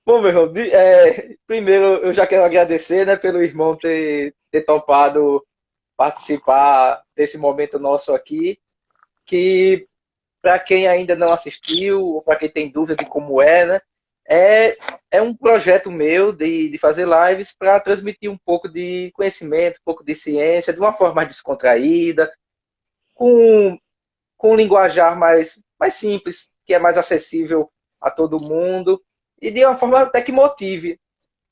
Bom, meu irmão, primeiro eu já quero agradecer, né, pelo irmão ter topado participar desse momento nosso aqui, que para quem ainda não assistiu, ou para quem tem dúvida de como é, né, é, é um projeto meu de fazer lives para transmitir um pouco de conhecimento, um pouco de ciência, de uma forma mais descontraída, com, com um linguajar mais simples, que é mais acessível a todo mundo, e de uma forma até que motive.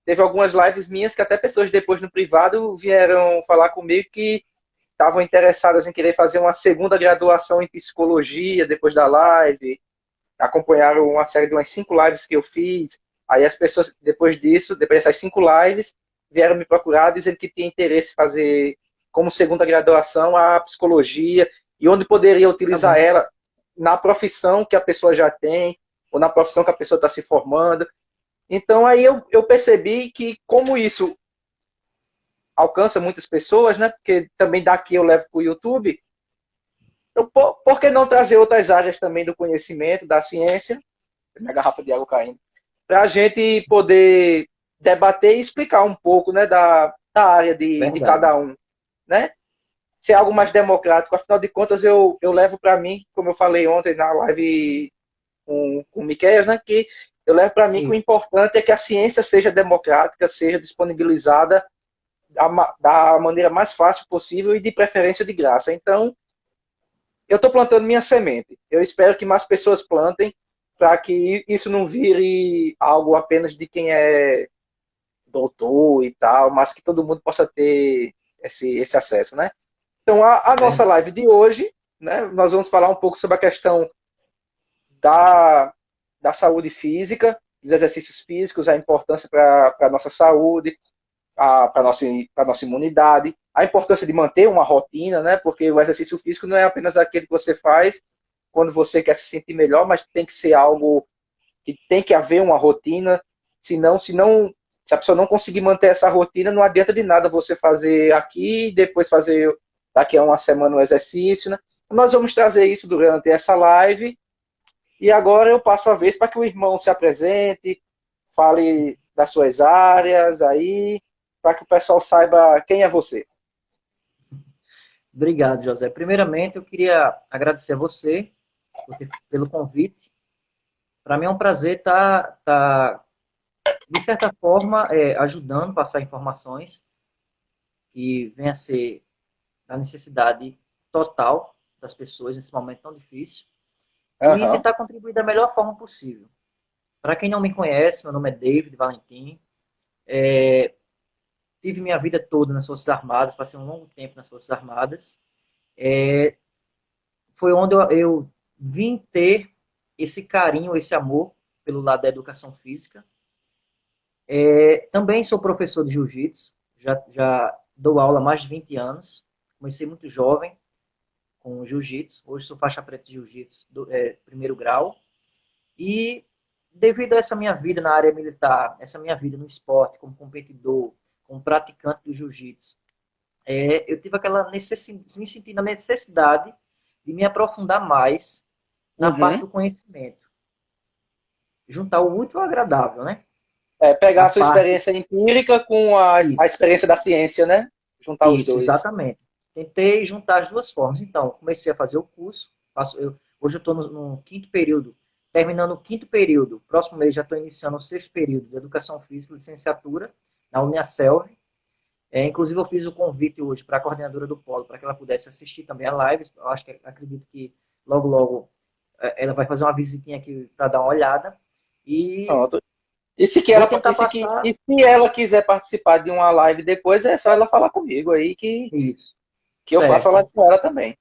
Teve algumas lives minhas que até pessoas depois no privado vieram falar comigo que estavam interessadas em querer fazer uma segunda graduação em psicologia depois da live, acompanharam uma série de umas 5 lives que eu fiz. Aí as pessoas, depois disso, depois dessas 5 lives, vieram me procurar dizendo que tinha interesse em fazer como segunda graduação a psicologia e onde poderia Tá utilizar bom. ela na profissão que a pessoa já tem ou na profissão que a pessoa está se formando. Então aí eu percebi que como isso alcança muitas pessoas, né? Porque também daqui eu levo para o YouTube. Então, por que não trazer outras áreas também do conhecimento, da ciência? Minha garrafa de água caindo. Para a gente poder debater e explicar um pouco, né, da área de Verdade. cada um, né? Ser algo mais democrático. Afinal de contas, eu levo para mim, como eu falei ontem na live com o Miquel, né, que eu levo para mim que o Isso. importante é que a ciência seja democrática, seja disponibilizada da maneira mais fácil possível e de preferência de graça. Então, eu estou plantando minha semente. Eu espero que mais pessoas plantem para que isso não vire algo apenas de quem é doutor e tal, mas que todo mundo possa ter esse acesso, né? Então, a nossa Verdade. live de hoje, né, nós vamos falar um pouco sobre a questão da, da saúde física, dos exercícios físicos, a importância para a nossa saúde, para a nossa imunidade, a importância de manter uma rotina, né? Porque o exercício físico não é apenas aquele que você faz quando você quer se sentir melhor, mas tem que ser algo que tem que haver uma rotina, se a pessoa não conseguir manter essa rotina, não adianta de nada você fazer aqui e depois fazer daqui a uma semana o exercício, né? Nós vamos trazer isso durante essa live e agora eu passo a vez para que o irmão se apresente, fale das suas áreas aí, para que o pessoal saiba quem é você. Obrigado, José. Primeiramente, eu queria agradecer a você pelo convite. Para mim é um prazer estar de certa forma, ajudando a passar informações que venha a ser a necessidade total das pessoas nesse momento tão difícil e Aham. tentar contribuir da melhor forma possível. Para quem não me conhece, meu nome é David Valentim. Tive minha vida toda nas Forças Armadas, passei um longo tempo nas Forças Armadas. Foi onde eu vim ter esse carinho, esse amor pelo lado da educação física. Também sou professor de jiu-jitsu, já dou aula há mais de 20 anos. Comecei muito jovem com jiu-jitsu, hoje sou faixa preta de jiu-jitsu, primeiro grau. E devido a essa minha vida na área militar, essa minha vida no esporte, como competidor, como praticante do jiu-jitsu, eu tive aquela necessidade, me senti na necessidade de me aprofundar mais na parte Uhum. do conhecimento. Juntar o útil ao agradável, né? Pegar A a sua parte. experiência empírica com a experiência da ciência, né? Juntar os Isso, dois. exatamente. Tentei juntar as duas formas. Então, comecei a fazer o curso. Hoje eu estou no quinto período, terminando o quinto período. Próximo mês já estou iniciando o sexto período de Educação Física, licenciatura, na Uniaselv. Inclusive, eu fiz o convite hoje para a coordenadora do Polo, para que ela pudesse assistir também a live. Eu acredito que logo, logo, ela vai fazer uma visitinha aqui para dar uma olhada. E Pronto. E se, que vou ela, tentar passar e se ela quiser participar de uma live depois, é só ela falar comigo aí isso, que eu faço a certo? live com ela também.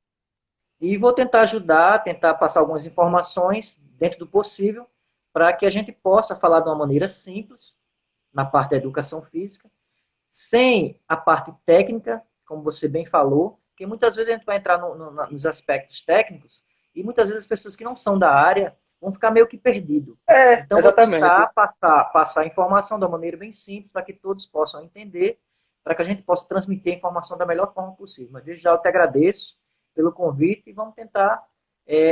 E vou tentar ajudar, tentar passar algumas informações dentro do possível, para que a gente possa falar de uma maneira simples, na parte da educação física, sem a parte técnica, como você bem falou, porque muitas vezes a gente vai entrar nos aspectos técnicos e muitas vezes as pessoas que não são da área vão ficar meio que perdido. É, Então, vou exatamente. tentar passar a informação de uma maneira bem simples para que todos possam entender, para que a gente possa transmitir a informação da melhor forma possível. Mas desde já eu te agradeço pelo convite e vamos tentar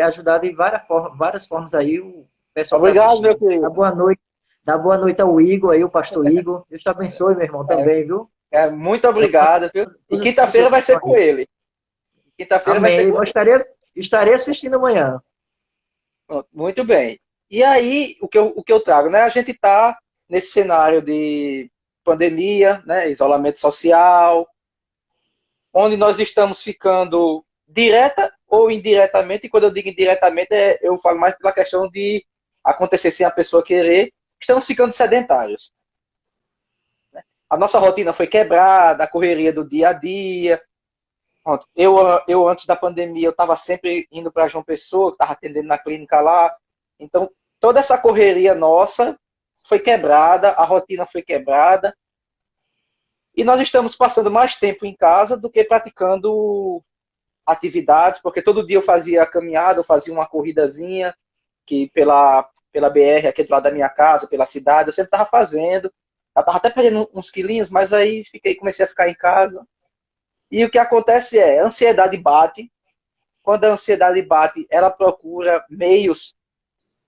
ajudar de várias formas aí o pessoal que está Obrigado, meu assistindo. Tá, querido. boa noite. Dá boa noite ao Igor aí, o pastor Igor. Deus te abençoe, meu irmão, É, também, viu? muito obrigado, viu? E Todas as quinta-feira pessoas que vai ser estão com aí. ele. Quinta-feira vai ser Amém. com Eu ele. estarei assistindo amanhã. Pronto, muito bem. E aí, o que eu trago, né? A gente está nesse cenário de pandemia, né? Isolamento social, onde nós estamos ficando direta ou indiretamente, e quando eu digo indiretamente, eu falo mais pela questão de acontecer sem a pessoa querer, estamos ficando sedentários. A nossa rotina foi quebrada, a correria do dia a dia. Pronto. Eu antes da pandemia, eu estava sempre indo para João Pessoa, estava atendendo na clínica lá. Então, toda essa correria nossa foi quebrada, a rotina foi quebrada, e nós estamos passando mais tempo em casa do que praticando atividades, porque todo dia eu fazia caminhada, eu fazia uma corridazinha, que pela BR aqui do lado da minha casa, pela cidade, eu sempre estava fazendo. Eu estava até perdendo uns quilinhos, mas aí comecei a ficar em casa. E o que acontece a ansiedade bate. Quando a ansiedade bate, ela procura meios,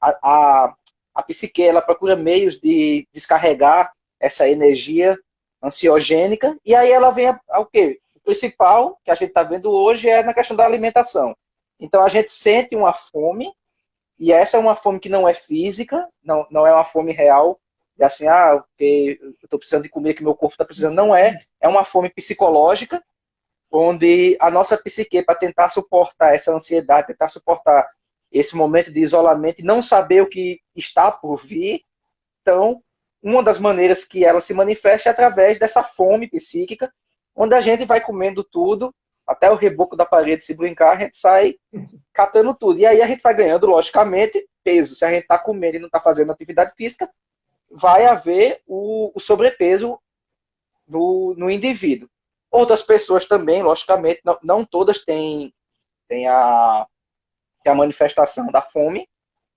a, a, a psique, ela procura meios de descarregar essa energia ansiogênica, e aí ela vem ao quê? O principal que a gente está vendo hoje é na questão da alimentação. Então a gente sente uma fome, e essa é uma fome que não é física, não é uma fome real, é assim, porque eu estou precisando de comer, que meu corpo está precisando, não é uma fome psicológica, onde a nossa psique, para tentar suportar essa ansiedade, tentar suportar esse momento de isolamento e não saber o que está por vir, então, uma das maneiras que ela se manifesta é através dessa fome psíquica, onde a gente vai comendo tudo, até o reboco da parede se brincar, a gente sai catando tudo. E aí a gente vai ganhando, logicamente, peso. Se a gente está comendo e não está fazendo atividade física, vai haver o sobrepeso no indivíduo. Outras pessoas também, logicamente, não todas têm a manifestação da fome,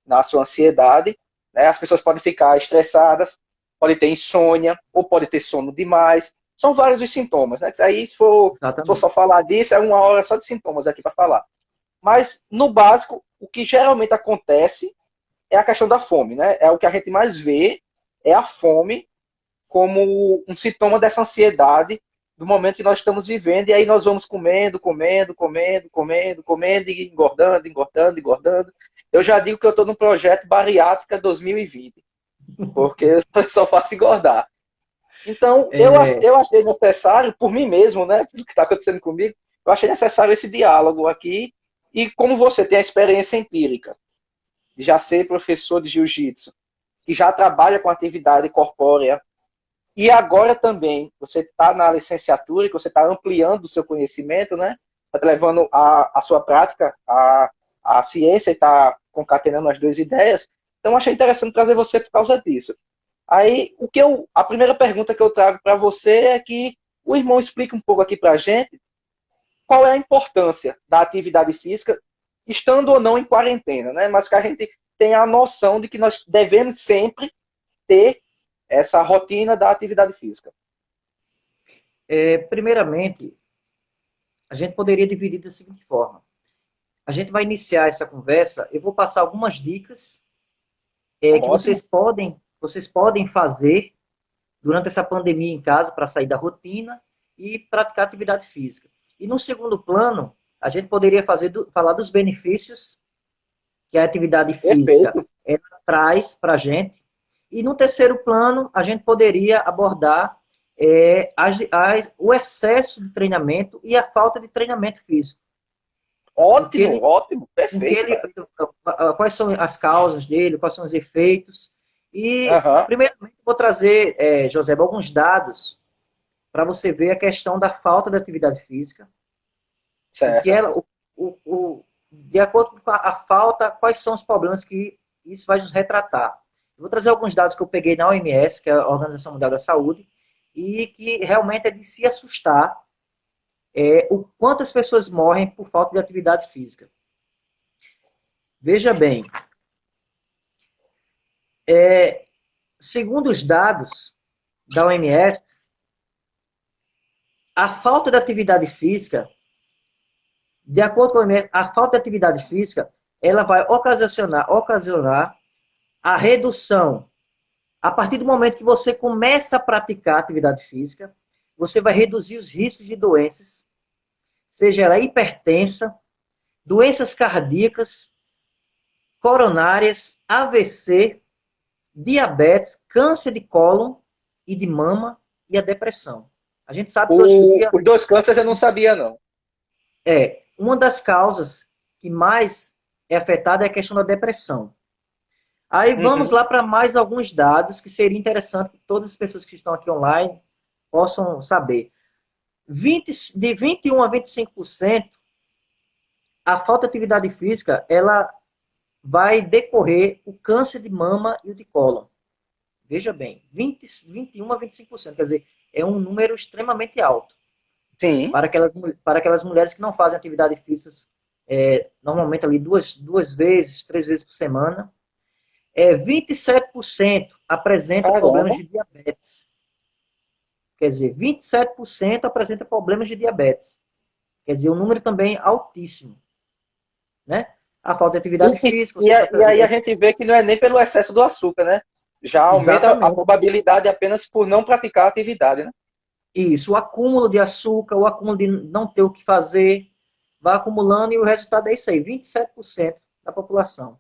na sua ansiedade. Né? As pessoas podem ficar estressadas, podem ter insônia, ou podem ter sono demais. São vários os sintomas. Né? Aí, se for Exatamente. só falar disso, é uma hora só de sintomas aqui para falar. Mas, no básico, o que geralmente acontece é a questão da fome. Né? É o que a gente mais vê, é a fome como um sintoma dessa ansiedade do momento que nós estamos vivendo, e aí nós vamos comendo, comendo, comendo, comendo, comendo, e engordando, engordando, engordando. Eu já digo que eu estou no projeto Bariátrica 2020, porque eu só faço engordar. Então, É, eu achei necessário, por mim mesmo, né, tudo que está acontecendo comigo, eu achei necessário esse diálogo aqui, e como você tem a experiência empírica de já ser professor de jiu-jitsu, que já trabalha com atividade corpórea, e agora também, você está na licenciatura, que você está ampliando o seu conhecimento, né? Está levando a sua prática, a ciência, e está concatenando as duas ideias. Então, achei interessante trazer você por causa disso. Aí, a primeira pergunta que eu trago para você é que o irmão explique um pouco aqui para a gente qual é a importância da atividade física, estando ou não em quarentena, né? Mas que a gente tenha a noção de que nós devemos sempre ter essa rotina da atividade física. primeiramente, a gente poderia dividir da seguinte forma. A gente vai iniciar essa conversa, eu vou passar algumas dicas que Ótimo. vocês podem fazer durante essa pandemia em casa para sair da rotina e praticar atividade física. E no segundo plano, a gente poderia falar dos benefícios que a atividade física Perfeito. traz para a gente. E no terceiro plano, a gente poderia abordar o excesso de treinamento e a falta de treinamento físico. Ótimo, ótimo. O que Perfeito, ele, cara. quais são as causas dele, quais são os efeitos. E, Aham, primeiramente, vou trazer, José, alguns dados para você ver a questão da falta de atividade física, o que certo. ela, de acordo com a falta, quais são os problemas que isso vai nos retratar. Eu vou trazer alguns dados que eu peguei na OMS, que é a Organização Mundial da Saúde, e que realmente é de se assustar o quanto as pessoas morrem por falta de atividade física. Veja bem, segundo os dados da OMS, a falta de atividade física, de acordo com a OMS, a falta de atividade física, ela vai ocasionar a redução A partir do momento que você começa a praticar atividade física, você vai reduzir os riscos de doenças, seja ela hipertensa, doenças cardíacas, coronárias, AVC, diabetes, câncer de cólon e de mama e a depressão. A gente sabe que hoje em dia Os dois cânceres eu não sabia, não. uma das causas que mais é afetada é a questão da depressão. Aí vamos Uhum. lá para mais alguns dados que seria interessante que todas as pessoas que estão aqui online possam saber. De 21 a 25%, a falta de atividade física, ela vai decorrer o câncer de mama e o de cólon. Veja bem, 21 a 25%, quer dizer, é um número extremamente alto Sim. para aquelas mulheres que não fazem atividade física normalmente ali duas vezes, 3 vezes por semana. 27% apresenta problemas Caramba. de diabetes. Quer dizer, 27% apresenta problemas de diabetes. Quer dizer, um número também altíssimo. Né? A falta de E, atividade física, e, e aí a gente vê que não é nem pelo excesso do açúcar, né? Já aumenta a exatamente. probabilidade apenas por não praticar a atividade, né? Isso, o acúmulo de açúcar, o acúmulo de não ter o que fazer, vai acumulando e o resultado é isso aí, 27% da população.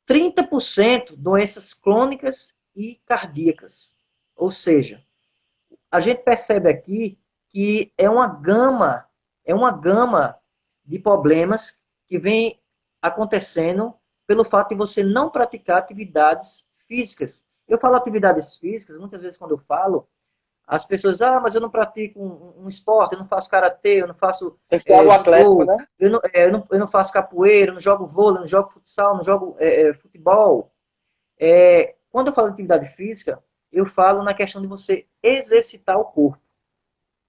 30% doenças crônicas e cardíacas. Ou seja, a gente percebe aqui que é uma gama de problemas que vem acontecendo pelo fato de você não praticar atividades físicas. Eu falo atividades físicas, muitas vezes quando eu falo, as pessoas, mas eu não pratico um esporte, eu não faço karatê, eu não faço Tem que ser algo atlético, judô, né? eu não faço capoeira, eu não jogo vôlei, eu não jogo futsal, não jogo futebol. Quando eu falo de atividade física, eu falo na questão de você exercitar o corpo.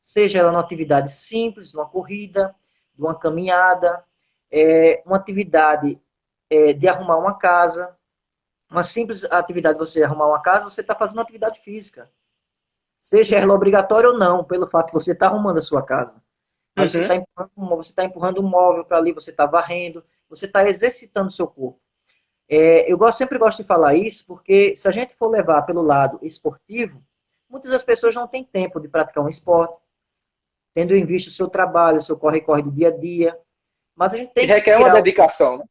Seja ela uma atividade simples, uma corrida, de uma caminhada, uma atividade de arrumar uma casa. Uma simples atividade de você arrumar uma casa, você está fazendo atividade física. Seja ela obrigatória ou não, pelo fato de você estar arrumando a sua casa. Mas Uhum. você está empurrando um móvel para ali, você está varrendo, você está exercitando o seu corpo. Sempre gosto de falar isso, porque se a gente for levar pelo lado esportivo, muitas das pessoas não têm tempo de praticar um esporte, tendo em vista o seu trabalho, o seu corre-corre do dia a dia. Mas a gente E tem que requer uma tirar. dedicação, né?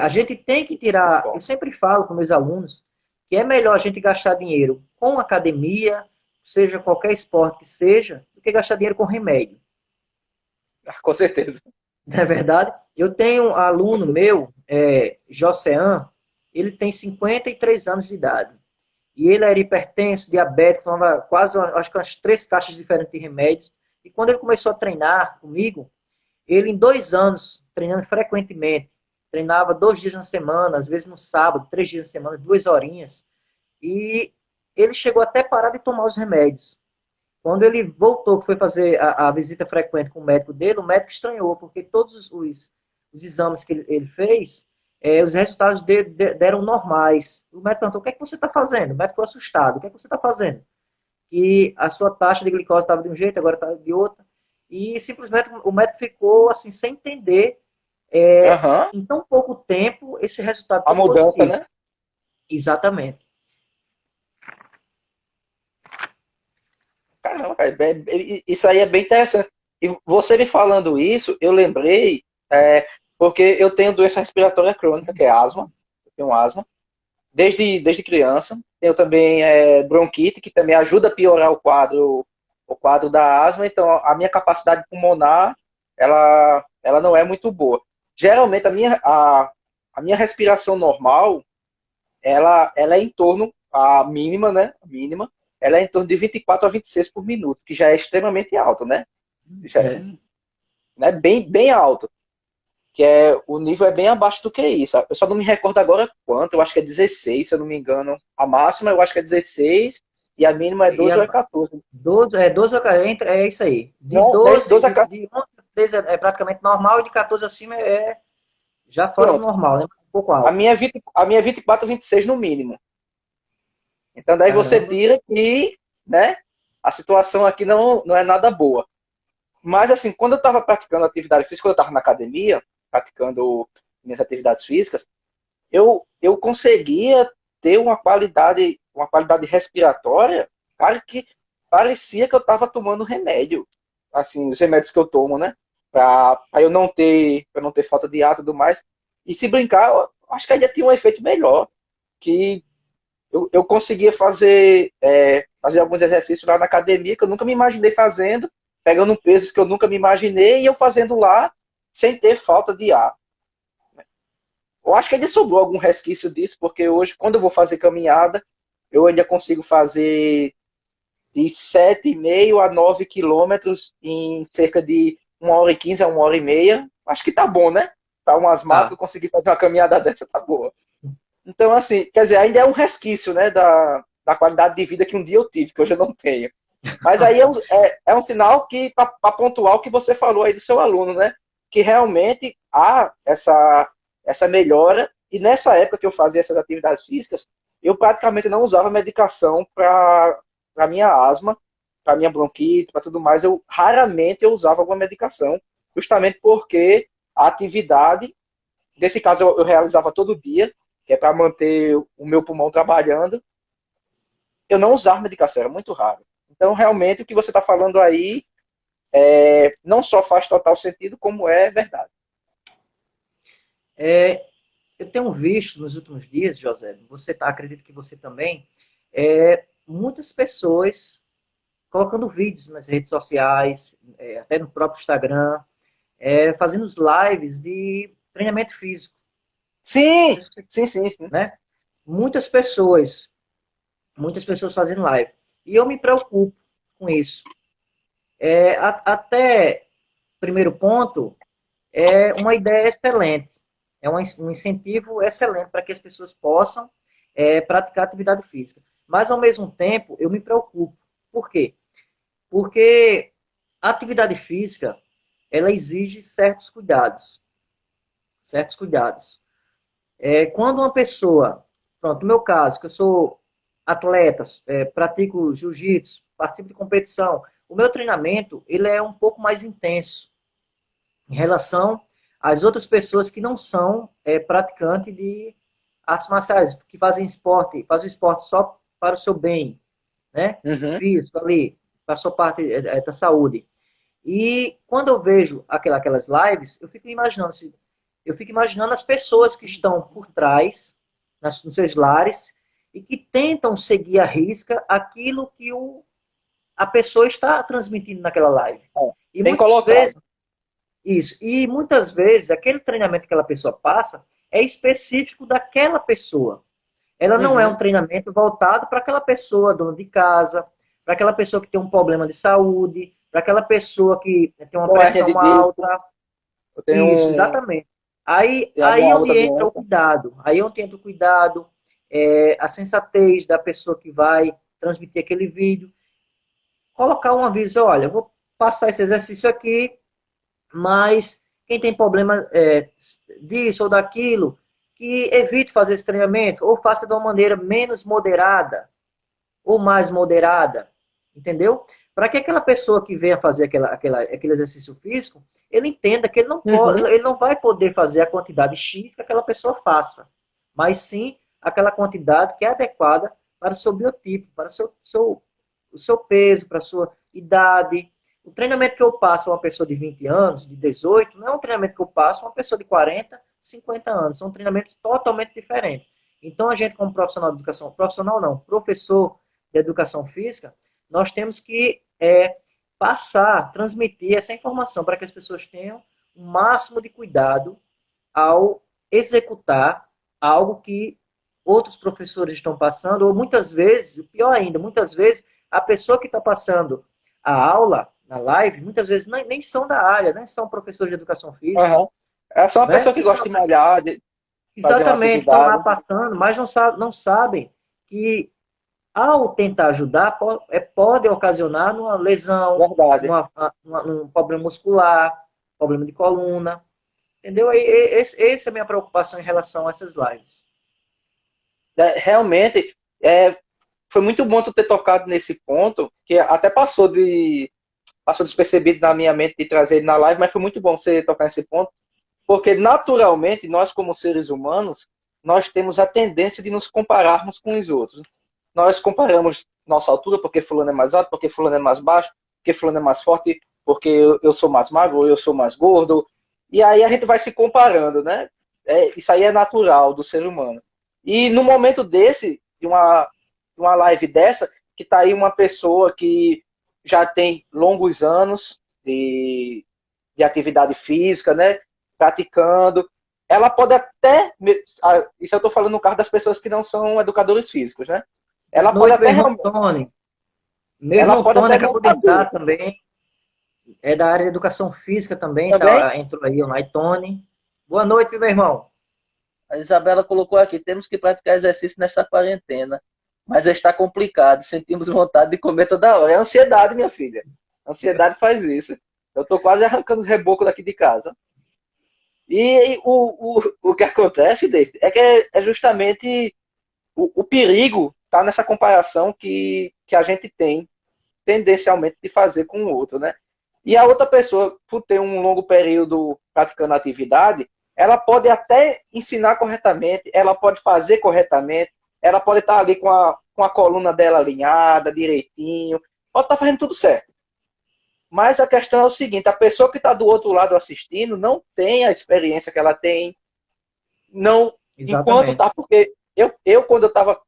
A gente tem que Muito tirar. Eu bom. sempre falo com meus alunos que é melhor a gente gastar dinheiro com academia, seja qualquer esporte que seja, do que gastar dinheiro com remédio. Com certeza. Não é verdade? Eu tenho um Com aluno certeza. meu, Josean, ele tem 53 anos de idade. E ele era hipertenso, diabético, tomava quase, acho que umas 3 caixas diferentes de remédios. E quando ele começou a treinar comigo, ele em 2 anos, treinando frequentemente, treinava 2 dias na semana, às vezes no sábado, 3 dias na semana, 2 horinhas. E ele chegou até parar de tomar os remédios. Quando ele voltou, que foi fazer a visita frequente com o médico dele, o médico estranhou, porque todos os exames que ele fez, os resultados dele deram normais. O médico perguntou, o que é que você está fazendo? O médico ficou assustado, o que é que você está fazendo? E a sua taxa de glicose estava de um jeito, agora está de outra. E simplesmente o médico ficou assim, sem entender, Aham. em tão pouco tempo, esse resultado A tão mudança, positivo. né? Exatamente. Caramba, cara, isso aí é bem interessante. E você me falando isso, eu lembrei, é, porque eu tenho doença respiratória crônica, que é asma. Eu tenho asma desde criança. Tenho também bronquite, que também ajuda a piorar o quadro da asma. Então, a minha capacidade pulmonar, ela não é muito boa. Geralmente, a minha respiração normal, ela é em torno, a mínima, né? A mínima, ela é em torno de 24 a 26 por minuto, que já é extremamente alto, né? Já é, É. né? Bem alto. Que o nível é bem abaixo do que isso. Eu só não me recordo agora quanto, eu acho que é 16, se eu não me engano. A máxima eu acho que é 16 e a mínima é E 12 a ou é 14. 12 é isso aí. De Não, não é esse 12, 12 a de, 14. de 11 a 13 é praticamente normal, e de 14 acima é já fora do Pronto. normal, né? Um pouco A alto. minha, é 20, a minha é 24 a 26 no mínimo. Então daí você Caramba. tira que, né, a situação aqui não é nada boa. Mas assim, quando eu estava praticando atividade física, quando eu estava na academia, praticando minhas atividades físicas, eu conseguia ter uma qualidade respiratória, cara, que parecia que eu estava tomando remédio. Assim, os remédios que eu tomo, né? Para eu não ter falta de ar e tudo mais. E se brincar, eu acho que ainda tinha um efeito melhor. Que eu conseguia fazer alguns exercícios lá na academia que eu nunca me imaginei fazendo, pegando pesos que eu nunca me imaginei e eu fazendo lá sem ter falta de ar. Eu acho que ainda sobrou algum resquício disso, porque hoje, quando eu vou fazer caminhada, eu ainda consigo fazer de 7,5 a 9 quilômetros em cerca de 1h15 a 1h30. Acho que tá bom, né? Para um asmático, Tá. eu conseguir fazer uma caminhada dessa, tá boa. Então, assim, quer dizer, ainda é um resquício, né, da qualidade de vida que um dia eu tive, que hoje eu não tenho. Mas aí é um sinal que para pontuar o que você falou aí do seu aluno, né? Que realmente há essa melhora. E nessa época que eu fazia essas atividades físicas, eu praticamente não usava medicação para minha asma, para minha bronquite, para tudo mais. Raramente eu usava alguma medicação, justamente porque a atividade, nesse caso eu realizava todo dia, que é para manter o meu pulmão trabalhando. Eu não usava medicação, era muito raro. Então, realmente, o que você está falando aí não só faz total sentido, como é verdade. É, eu tenho visto nos últimos dias, José, acredito que você também, muitas pessoas colocando vídeos nas redes sociais, até no próprio Instagram, fazendo os lives de treinamento físico. Não Sim, sei se você- sim, sim, sim. Né? Muitas pessoas, muitas pessoas fazendo live. E eu me preocupo com isso. Até primeiro ponto, é uma ideia excelente. É um incentivo excelente para que as pessoas possam praticar atividade física. Mas, ao mesmo tempo, eu me preocupo. Por quê? Porque a atividade física, ela exige certos cuidados. Certos cuidados. Quando uma pessoa, pronto, no meu caso, que eu sou atleta, pratico jiu-jitsu, participo de competição, o meu treinamento, ele é um pouco mais intenso em relação às outras pessoas que não são praticantes de artes marciais, que fazem esporte só para o seu bem, né? Uhum, Físico ali, para a sua parte da saúde. E quando eu vejo aquelas lives, eu fico imaginando as pessoas que estão por trás, nos seus lares, e que tentam seguir à risca aquilo que a pessoa está transmitindo naquela live. E bem muitas vezes colocado. isso. E muitas vezes aquele treinamento que aquela pessoa passa é específico daquela pessoa. Ela não é um Uhum. treinamento voltado para aquela pessoa, dona de casa, para aquela pessoa que tem um problema de saúde, para aquela pessoa que tem uma Uma hernia de pressão disco, alta. eu tenho, Isso, exatamente. Aí, tenho aí alguma onde outra entra o doença. cuidado. Aí onde entra o cuidado, a sensatez da pessoa que vai transmitir aquele vídeo. Colocar um aviso, olha, eu vou passar esse exercício aqui, mas quem tem problema disso ou daquilo, que evite fazer esse treinamento, ou faça de uma maneira menos moderada, ou mais moderada, entendeu? Para que aquela pessoa que venha fazer aquele exercício físico, ele entenda que ele não pode, Uhum. ele não vai poder fazer a quantidade X que aquela pessoa faça, mas sim aquela quantidade que é adequada para o seu biotipo, para o seu peso, para a sua idade. O treinamento que eu passo a uma pessoa de 20 anos, de 18, não é um treinamento que eu passo a uma pessoa de 40, 50 anos. São treinamentos totalmente diferentes. Então, a gente, como profissional de educação, profissional não, professor de educação física, nós temos que passar, transmitir essa informação para que as pessoas tenham o máximo de cuidado ao executar algo que outros professores estão passando, ou muitas vezes, pior ainda, muitas vezes a pessoa que está passando a aula na live, muitas vezes nem são da área, nem são professores de educação física, Uhum. É só uma né? pessoa que gosta de malhar, de fazer uma Exatamente, estão lá atividade. passando, mas não sabem que ao tentar ajudar, pode ocasionar numa lesão, Verdade. num problema muscular, problema de coluna, entendeu? Essa é a minha preocupação em relação a essas lives. Realmente, foi muito bom tu ter tocado nesse ponto, que até passou despercebido na minha mente de trazer ele na live, mas foi muito bom você tocar nesse ponto, porque naturalmente nós como seres humanos, nós temos a tendência de nos compararmos com os outros. Nós comparamos nossa altura, porque fulano é mais alto, porque fulano é mais baixo, porque fulano é mais forte, porque eu sou mais magro, ou eu sou mais gordo. E aí a gente vai se comparando, né? Isso aí é natural do ser humano. E no momento desse, de uma live dessa, que está aí uma pessoa que já tem longos anos de atividade física, né? Praticando. Ela pode até, isso eu estou falando no caso das pessoas que não são educadores físicos, né? Boa Ela pode noite, meu até irmão realmente, Tony. Meu ela irmão pode Tony até não acabou de entrar saber também. É da área de educação física também, também. tá? Entrou aí online, Tony. Boa noite, meu irmão. A Isabela colocou aqui, temos que praticar exercício nessa quarentena, mas está complicado, sentimos vontade de comer toda hora. É ansiedade, minha filha. Ansiedade faz isso. Eu estou quase arrancando os rebocos daqui de casa. E o que acontece, David, é que é justamente o perigo está nessa comparação que a gente tem tendencialmente de fazer com o outro, né? E a outra pessoa, por ter um longo período praticando a atividade, ela pode até ensinar corretamente, ela pode fazer corretamente, ela pode estar ali com a coluna dela alinhada, direitinho, pode estar fazendo tudo certo. Mas a questão é o seguinte, a pessoa que está do outro lado assistindo não tem a experiência que ela tem, não, enquanto Exatamente. tá, porque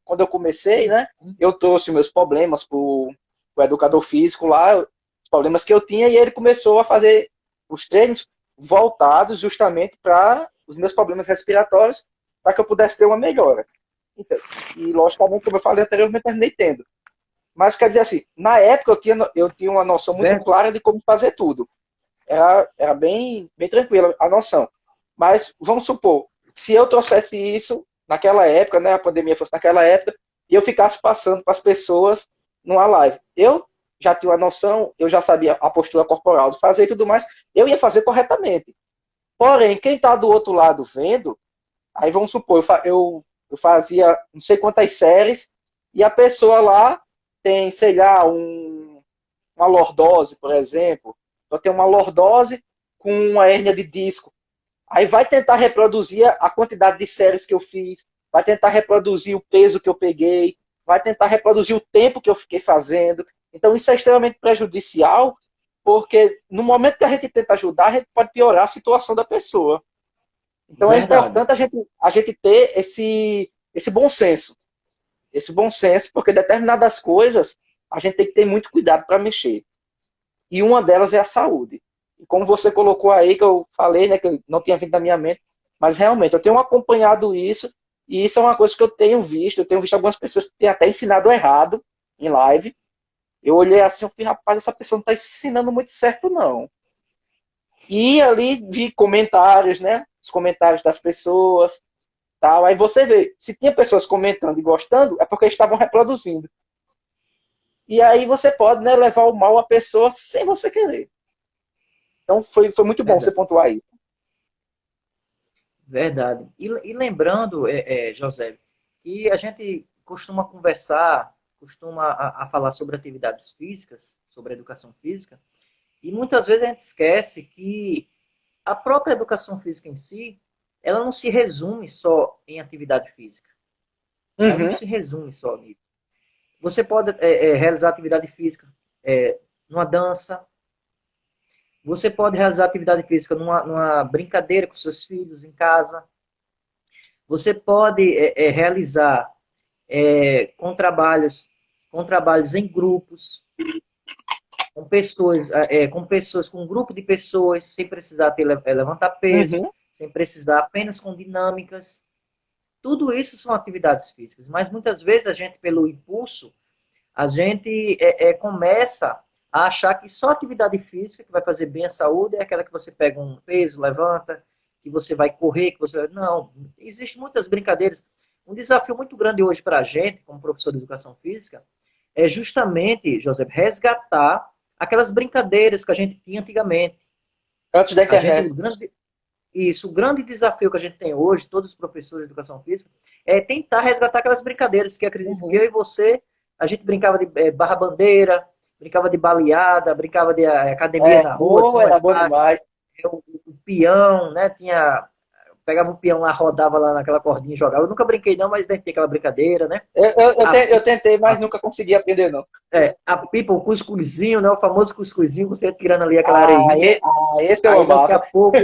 quando eu comecei, né, eu trouxe meus problemas pro educador físico lá, os problemas que eu tinha, e ele começou a fazer os treinos voltados justamente para os meus problemas respiratórios, para que eu pudesse ter uma melhora. Então, e logicamente, como eu falei anteriormente, eu terminei tendo. Mas quer dizer assim, na época eu tinha uma noção muito Ver- clara de como fazer tudo. Era bem tranquila a noção. Mas vamos supor, se eu trouxesse isso naquela época, né, a pandemia fosse naquela época, e eu ficasse passando para as pessoas numa live. Eu já tinha uma noção, eu já sabia a postura corporal de fazer e tudo mais, eu ia fazer corretamente. Porém, quem está do outro lado vendo, aí vamos supor, eu fazia não sei quantas séries, e a pessoa lá tem, sei lá, uma lordose, por exemplo. Então tem uma lordose com uma hérnia de disco. Aí vai tentar reproduzir a quantidade de séries que eu fiz, vai tentar reproduzir o peso que eu peguei, vai tentar reproduzir o tempo que eu fiquei fazendo. Então isso é extremamente prejudicial, porque no momento que a gente tenta ajudar, a gente pode piorar a situação da pessoa. Então é Verdade. importante a gente ter esse bom senso. Esse bom senso, porque determinadas coisas a gente tem que ter muito cuidado para mexer. E uma delas é a saúde. E como você colocou aí, que eu falei, né, que não tinha vindo da minha mente, mas realmente eu tenho acompanhado isso, e isso é uma coisa que eu tenho visto algumas pessoas que têm até ensinado errado em live. Eu olhei assim, eu falei, rapaz, essa pessoa não está ensinando muito certo, não. E ali vi comentários, né, os comentários das pessoas, tal. Aí você vê, se tinha pessoas comentando e gostando, é porque estavam reproduzindo. E aí você pode, né, levar o mal à pessoa sem você querer. Então foi muito bom você Verdade. pontuar isso. Verdade. E lembrando, José, que a gente costuma conversar, costuma a falar sobre atividades físicas, sobre educação física, e muitas vezes a gente esquece que a própria educação física em si, ela não se resume só em atividade física. Ela não Uhum. se resume só nisso. Você pode realizar atividade física numa dança, você pode realizar atividade física numa brincadeira com seus filhos em casa, você pode realizar com trabalhos em grupos, com um grupo de pessoas, sem precisar levantar peso, Uhum. sem precisar apenas com dinâmicas. Tudo isso são atividades físicas, mas muitas vezes a gente, pelo impulso, a gente começa a achar que só atividade física que vai fazer bem à saúde é aquela que você pega um peso, levanta, que você vai correr, que você... Não, existem muitas brincadeiras. Um desafio muito grande hoje para a gente, como professor de educação física, é justamente, José, resgatar aquelas brincadeiras que a gente tinha antigamente. Antes da A gente, internet. o grande desafio que a gente tem hoje, todos os professores de educação física, é tentar resgatar aquelas brincadeiras que acredito que Uhum. eu e você, a gente brincava de barra-bandeira, brincava de baleada, brincava de academia na rua, tinha Era umas bom máquinas, demais. o peão, né? Tinha pegava o peão lá, rodava lá naquela cordinha e jogava. Eu nunca brinquei não, mas tem aquela brincadeira, né? Eu tentei, mas nunca consegui aprender, não. A pipa, o cuscuzinho, né? O famoso cuscuzinho, você tirando ali aquela Ah, areinha. esse eu Aí daqui a amava. pouco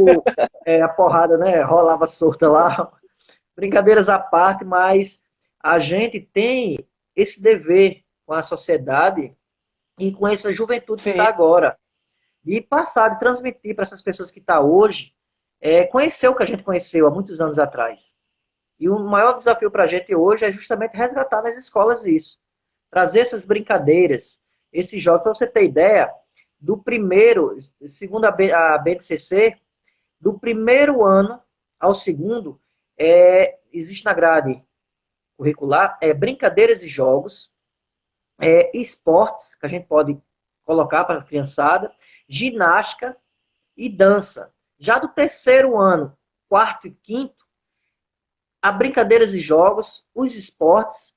a porrada, né? Rolava solta lá. Brincadeiras à parte, mas a gente tem esse dever com a sociedade e com essa juventude que está Sim. agora. De passar, de transmitir para essas pessoas que estão hoje, conhecer o que a gente conheceu há muitos anos atrás. E o maior desafio para a gente hoje é justamente resgatar nas escolas isso. Trazer essas brincadeiras, esses jogos. Para você ter ideia, do primeiro, segundo a BNCC, do primeiro ano ao segundo, existe na grade curricular brincadeiras e jogos, esportes, que a gente pode colocar para a criançada, ginástica e dança. Já do terceiro ano, quarto e quinto, há brincadeiras e jogos, os esportes,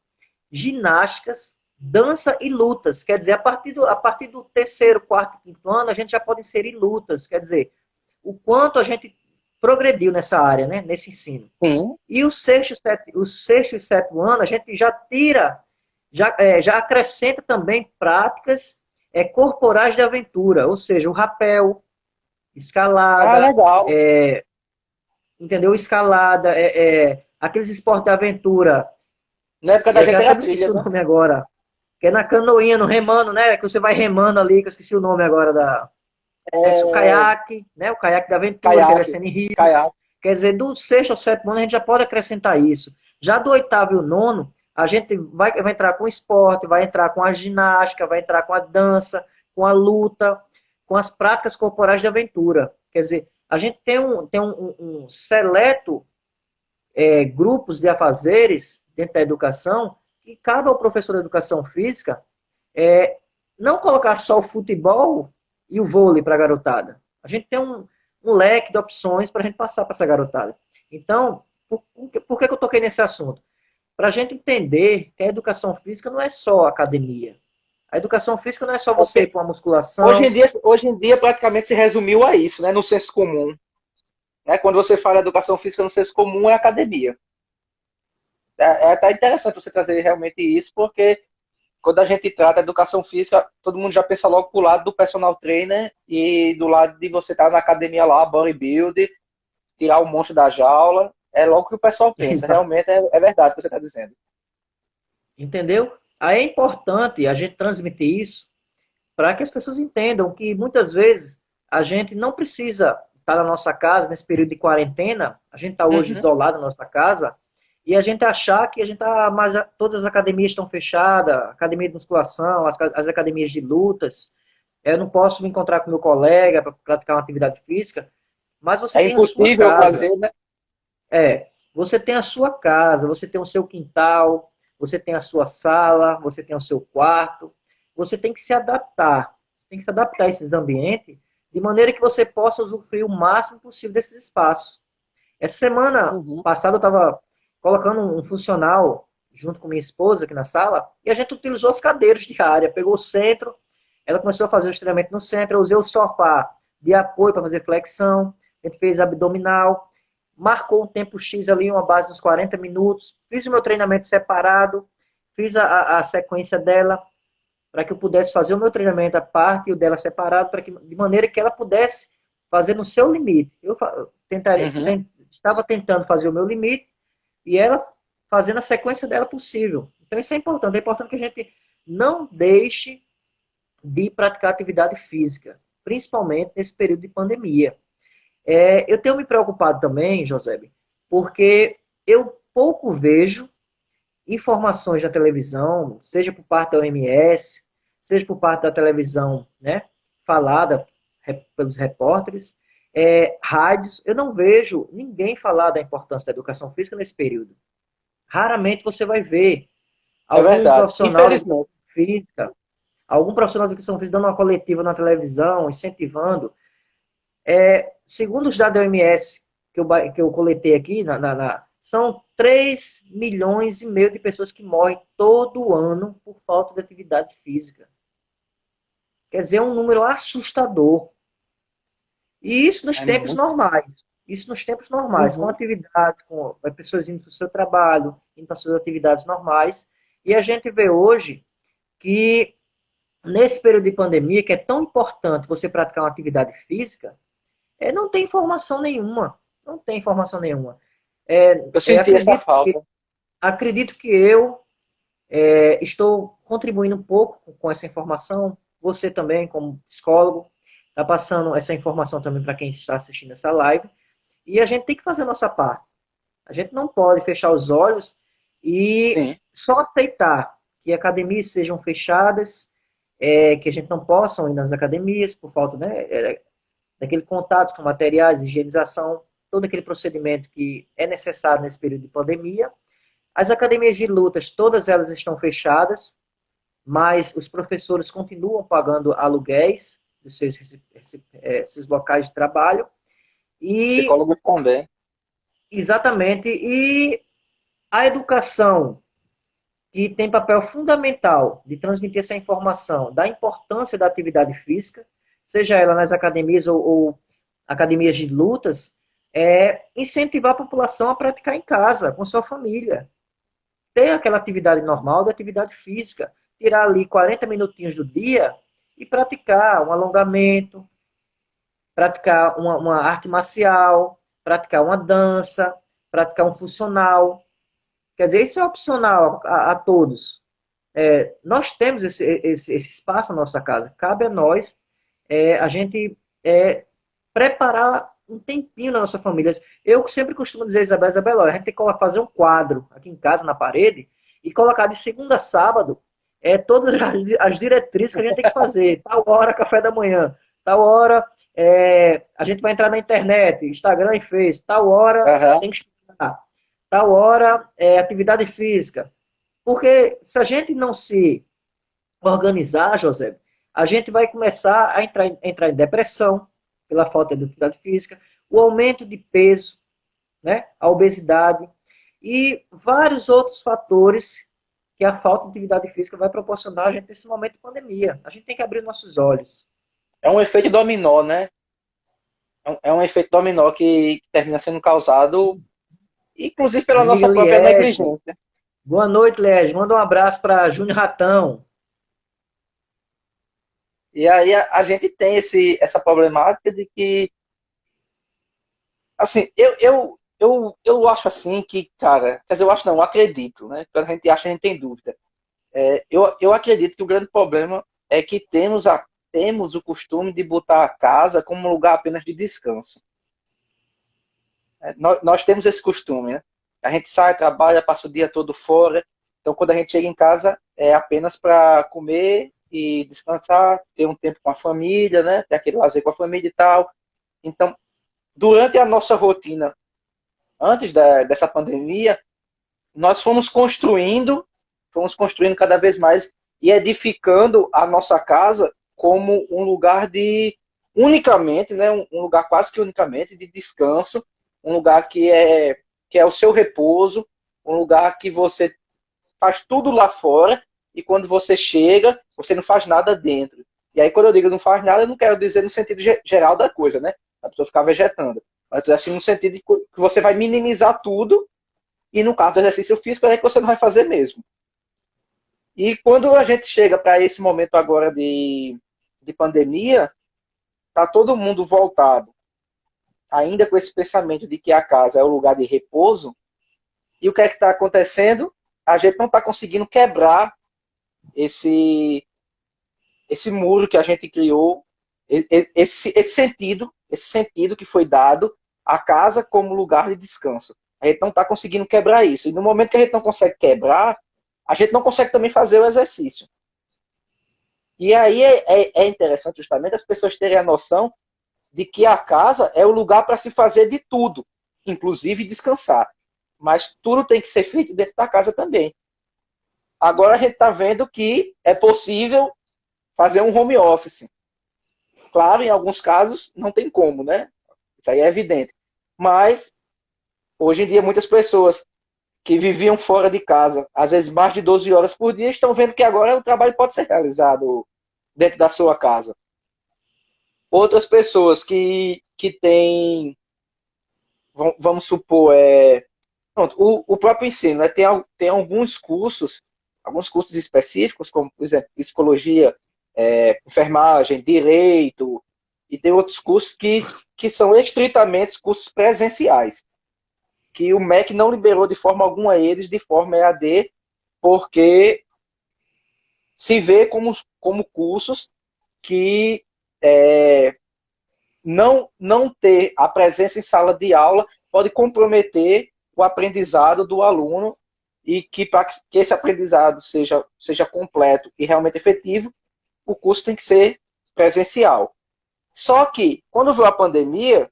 ginásticas, dança e lutas. Quer dizer, a partir do terceiro, quarto e quinto ano, a gente já pode inserir lutas. Quer dizer, o quanto a gente progrediu nessa área, né, nesse ensino. Sim. E o sexto e sétimo ano, a gente já tira, já acrescenta também práticas corporais de aventura, ou seja, o rapel, escalada, Legal. entendeu? Escalada, aqueles esportes de aventura. Na época da gente Eu era até esqueci trilha, o né? nome agora. Que é na canoinha, no remando, né? Que você vai remando ali, que eu esqueci o nome agora da. O caiaque, né? O caiaque da aventura, que é Caiaque. descendo em rios. Caiaque. Quer dizer, do sexto ao sétimo ano a gente já pode acrescentar isso. Já do oitavo e o nono, a gente vai entrar com o esporte, vai entrar com a ginástica, vai entrar com a dança, com a luta, com as práticas corporais de aventura. Quer dizer, a gente tem um seleto grupos de afazeres dentro da educação que cabe ao professor de educação física não colocar só o futebol e o vôlei para a garotada. A gente tem um leque de opções para a gente passar para essa garotada. Então, por que eu toquei nesse assunto? Para a gente entender que a educação física não é só academia. A educação física não é só você ir para uma musculação. Hoje em dia praticamente se resumiu a isso, né? No senso comum. Né? Quando você fala educação física no senso comum, é academia. É até interessante você trazer realmente isso, porque quando a gente trata educação física, todo mundo já pensa logo pro lado do personal trainer e do lado de você estar na academia lá, bodybuilder, tirar o monstro da jaula. É logo que o pessoal pensa. Realmente é verdade o que você está dizendo. Entendeu? Aí é importante a gente transmitir isso para que as pessoas entendam que muitas vezes a gente não precisa estar na nossa casa nesse período de quarentena, a gente está hoje isolado na nossa casa, e a gente achar que a gente tá, mas todas as academias estão fechadas, academia de musculação, as academias de lutas, eu não posso me encontrar com meu colega para praticar uma atividade física, mas você tem a sua impossível casa. fazer, né? Você tem a sua casa, você tem o seu quintal, você tem a sua sala, você tem o seu quarto, você tem que se adaptar. Tem que se adaptar a esses ambientes de maneira que você possa usufruir o máximo possível desses espaços. Essa semana passada eu estava colocando um funcional junto com minha esposa aqui na sala e a gente utilizou as cadeiras de área, pegou o centro, ela começou a fazer o treinamento no centro, eu usei o sofá de apoio para fazer flexão, a gente fez abdominal, marcou um tempo X ali, uma base dos 40 minutos, fiz o meu treinamento separado, fiz a sequência dela, para que eu pudesse fazer o meu treinamento à parte e o dela separado, de maneira que ela pudesse fazer no seu limite. Eu estava tentando fazer o meu limite e ela fazendo a sequência dela possível. Então isso é importante. É importante que a gente não deixe de praticar atividade física, principalmente nesse período de pandemia. Eu tenho me preocupado também, José, porque eu pouco vejo informações na televisão, seja por parte da OMS, seja por parte da televisão, né, falada pelos repórteres, rádios, eu não vejo ninguém falar da importância da educação física nesse período. Raramente você vai ver algum profissional de educação física dando uma coletiva na televisão, incentivando. Segundo os dados da OMS que eu coletei aqui, são 3 milhões e meio de pessoas que morrem todo ano por falta de atividade física. Quer dizer, é um número assustador. E isso nos tempos normais. Isso nos tempos normais, com Uhum. atividade, com pessoas indo para o seu trabalho, indo para suas atividades normais. E a gente vê hoje que, nesse período de pandemia, que é tão importante você praticar uma atividade física, não tem informação nenhuma. Não tem informação nenhuma. Eu senti essa Acredito que, falta. eu estou contribuindo um pouco com essa informação. Você também, como psicólogo, está passando essa informação também para quem está assistindo essa live. E a gente tem que fazer a nossa parte. A gente não pode fechar os olhos e Sim. só aceitar que academias sejam fechadas, que a gente não possa ir nas academias por falta, né, daquele contato com materiais, higienização, todo aquele procedimento que é necessário nesse período de pandemia. As academias de lutas, todas elas estão fechadas, mas os professores continuam pagando aluguéis dos seus locais de trabalho. E, Psicólogos também. exatamente, e a educação, que tem papel fundamental de transmitir essa informação da importância da atividade física, seja ela nas academias ou academias de lutas, incentivar a população a praticar em casa, com sua família. Ter aquela atividade normal de atividade física. Tirar ali 40 minutinhos do dia e praticar um alongamento, praticar uma arte marcial, praticar uma dança, praticar um funcional. Quer dizer, isso é opcional a todos. Nós temos esse espaço na nossa casa. Cabe a nós a gente preparar um tempinho na nossa família. Eu sempre costumo dizer, Isabel, a gente tem que fazer um quadro aqui em casa, na parede, e colocar de segunda a sábado todas as diretrizes que a gente tem que fazer. Tal hora, café da manhã. Tal hora, a gente vai entrar na internet, Instagram e Face. Tal hora, Aham. tem que estudar. Tal hora, atividade física. Porque se a gente não se organizar, José, a gente vai começar a entrar em depressão pela falta de atividade física, o aumento de peso, né, a obesidade e vários outros fatores que a falta de atividade física vai proporcionar a gente nesse momento de pandemia. A gente tem que abrir nossos olhos. É um efeito dominó, né? É um efeito dominó que termina sendo causado, inclusive pela Minha amiga nossa própria Liege, negligência. boa noite, Liege. Manda um abraço para Júnior Ratão. E aí a gente tem essa problemática de que, assim, eu acho assim que, cara, quer dizer, eu acho não, eu acredito, né? Quando a gente acha, a gente tem dúvida. Eu acredito que o grande problema é que temos o costume de botar a casa como um lugar apenas de descanso. Nós temos esse costume, né? A gente sai, trabalha, passa o dia todo fora. Então, quando a gente chega em casa, é apenas para comer e descansar, ter um tempo com a família, né? Ter aquele lazer com a família e tal. Então, durante a nossa rotina, antes dessa pandemia, nós fomos construindo cada vez mais e edificando a nossa casa como um lugar de unicamente, né, um lugar quase que unicamente de descanso, um lugar que é o seu repouso, um lugar que você faz tudo lá fora e quando você chega, você não faz nada dentro. E aí quando eu digo não faz nada, eu não quero dizer no sentido geral da coisa, né? A pessoa ficar vegetando. Mas assim no sentido de que você vai minimizar tudo e no caso do exercício físico é que você não vai fazer mesmo. E quando a gente chega para esse momento agora de pandemia, tá todo mundo voltado, ainda com esse pensamento de que a casa é o lugar de repouso. E o que é que está acontecendo? A gente não está conseguindo quebrar esse muro que a gente criou, esse sentido que foi dado à casa como lugar de descanso. A gente não está conseguindo quebrar isso. E no momento que a gente não consegue quebrar, a gente não consegue também fazer o exercício. E aí é interessante justamente as pessoas terem a noção de que a casa é o lugar para se fazer de tudo, inclusive descansar. Mas tudo tem que ser feito dentro da casa também. Agora a gente está vendo que é possível fazer um home office. Claro, em alguns casos não tem como, né? Isso aí é evidente. Mas hoje em dia muitas pessoas que viviam fora de casa, às vezes mais de 12 horas por dia, estão vendo que agora o trabalho pode ser realizado dentro da sua casa. Outras pessoas que têm vamos supor, pronto, o próprio ensino, né, tem alguns cursos específicos, como, por exemplo, psicologia, enfermagem, direito, e tem outros cursos que são estritamente cursos presenciais, que o MEC não liberou de forma alguma eles de forma EAD, porque se vê como cursos que não ter a presença em sala de aula pode comprometer o aprendizado do aluno e que para que esse aprendizado seja completo e realmente efetivo, o curso tem que ser presencial. Só que, quando veio a pandemia,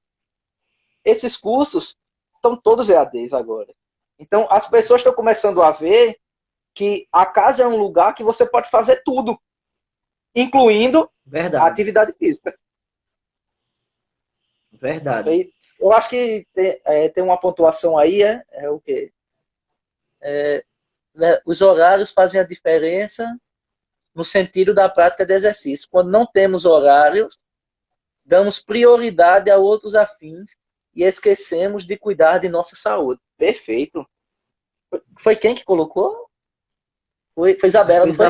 esses cursos estão todos EADs agora. Então, as pessoas estão começando a ver que a casa é um lugar que você pode fazer tudo, incluindo a atividade física. Verdade. Eu acho que tem uma pontuação aí, é o quê? Os horários fazem a diferença no sentido da prática de exercício. Quando não temos horários, damos prioridade a outros afins e esquecemos de cuidar de nossa saúde. Perfeito. Foi quem que colocou? Foi Isabela, não foi?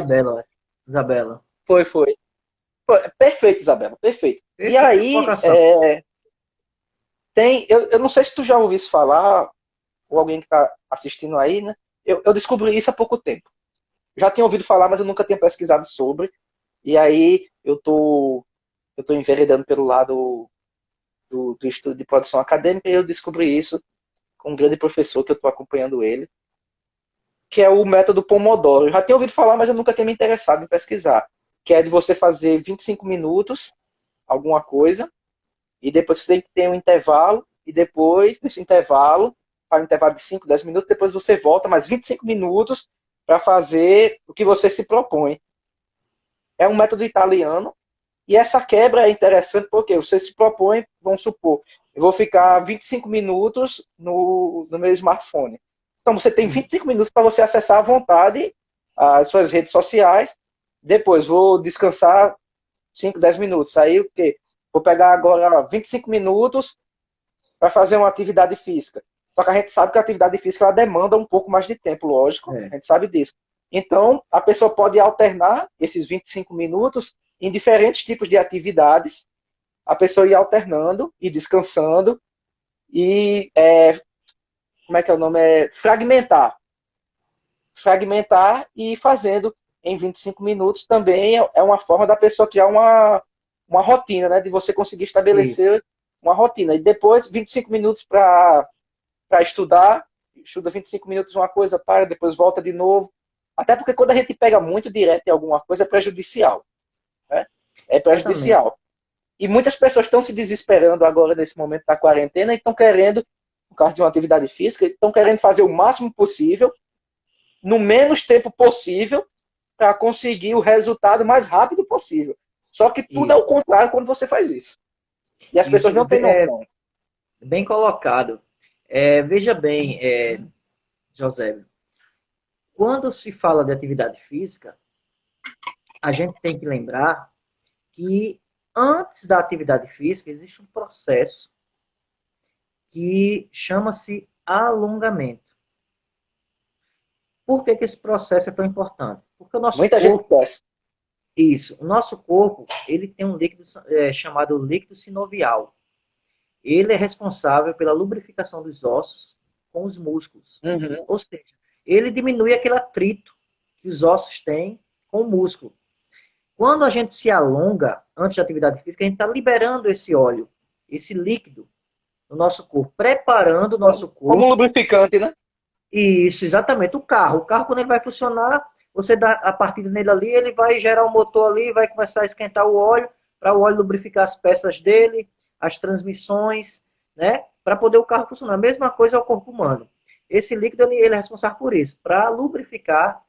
Isabela. Foi. Perfeito, Isabela, perfeito. E aí, eu não sei se tu já ouviste falar, ou alguém que está assistindo aí, né? Eu descobri isso há pouco tempo. Já tinha ouvido falar, mas eu nunca tinha pesquisado sobre. E aí eu tô enveredando pelo lado do estudo de produção acadêmica e eu descobri isso com um grande professor que eu estou acompanhando ele, que é o método Pomodoro. Eu já tinha ouvido falar, mas eu nunca tinha me interessado em pesquisar. Que é de você fazer 25 minutos, alguma coisa, e depois você tem que ter um intervalo, e depois desse intervalo, para um intervalo de 5, 10 minutos, depois você volta mais 25 minutos para fazer o que você se propõe. É um método italiano, e essa quebra é interessante porque você se propõe, vamos supor, eu vou ficar 25 minutos no meu smartphone. Então você tem 25 minutos para você acessar à vontade as suas redes sociais, depois vou descansar 5, 10 minutos. Aí o quê? Vou pegar agora 25 minutos para fazer uma atividade física. Só que a gente sabe que a atividade física ela demanda um pouco mais de tempo, lógico. A gente sabe disso. Então, a pessoa pode alternar esses 25 minutos em diferentes tipos de atividades. A pessoa ir alternando e descansando e, como é que é o nome? Fragmentar. Fragmentar e ir fazendo em 25 minutos também é uma forma da pessoa criar uma rotina, né? De você conseguir estabelecer uma rotina. E depois, 25 minutos para estudar, estuda 25 minutos uma coisa, para, depois volta de novo. Até porque quando a gente pega muito direto em alguma coisa, é prejudicial. Né? É prejudicial. E muitas pessoas estão se desesperando agora nesse momento da quarentena e estão querendo, por causa de uma atividade física, estão querendo fazer o máximo possível, no menos tempo possível, para conseguir o resultado mais rápido possível. Só que tudo é o contrário quando você faz isso. E as pessoas não têm noção. Bem colocado. Veja bem, José, quando se fala de atividade física, a gente tem que lembrar que antes da atividade física existe um processo que chama-se alongamento. Por que esse processo é tão importante? Porque o nosso Muita gente esquece. Isso. O nosso corpo, ele tem um líquido chamado líquido sinovial. Ele é responsável pela lubrificação dos ossos com os músculos. Uhum. Ou seja, ele diminui aquele atrito que os ossos têm com o músculo. Quando a gente se alonga antes da atividade física, a gente está liberando esse óleo, esse líquido no nosso corpo, preparando o nosso corpo. Como um lubrificante, né? Isso, exatamente. O carro, quando ele vai funcionar, você dá a partida nele ali, ele vai gerar um motor ali, vai começar a esquentar o óleo, para o óleo lubrificar as peças dele, as transmissões, né? Para poder o carro funcionar. A mesma coisa é o corpo humano. Esse líquido ele é responsável por isso, para lubrificar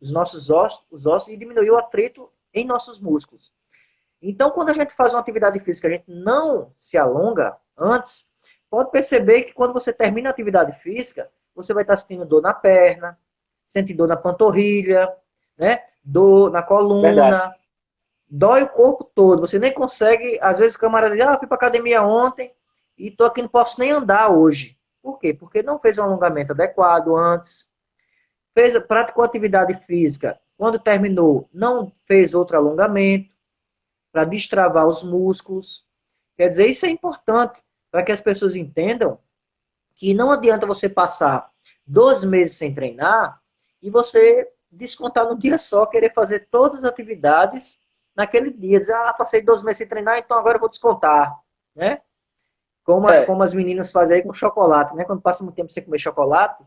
os nossos ossos e diminuir o atrito em nossos músculos. Então, quando a gente faz uma atividade física, a gente não se alonga antes, pode perceber que quando você termina a atividade física, você vai estar sentindo dor na perna, sente dor na panturrilha, né? Dor na coluna, Verdade. Dói o corpo todo. Você nem consegue, às vezes o camarada diz, fui para academia ontem e tô aqui, não posso nem andar hoje. Por quê? Porque não fez um alongamento adequado antes, praticou atividade física, quando terminou, não fez outro alongamento para destravar os músculos. Quer dizer, isso é importante para que as pessoas entendam que não adianta você passar 12 meses sem treinar e você descontar no dia só, querer fazer todas as atividades naquele dia. Dizer, passei 12 meses sem treinar, então agora eu vou descontar, né? Como as meninas fazem aí com chocolate, né? Quando passa muito tempo sem comer chocolate,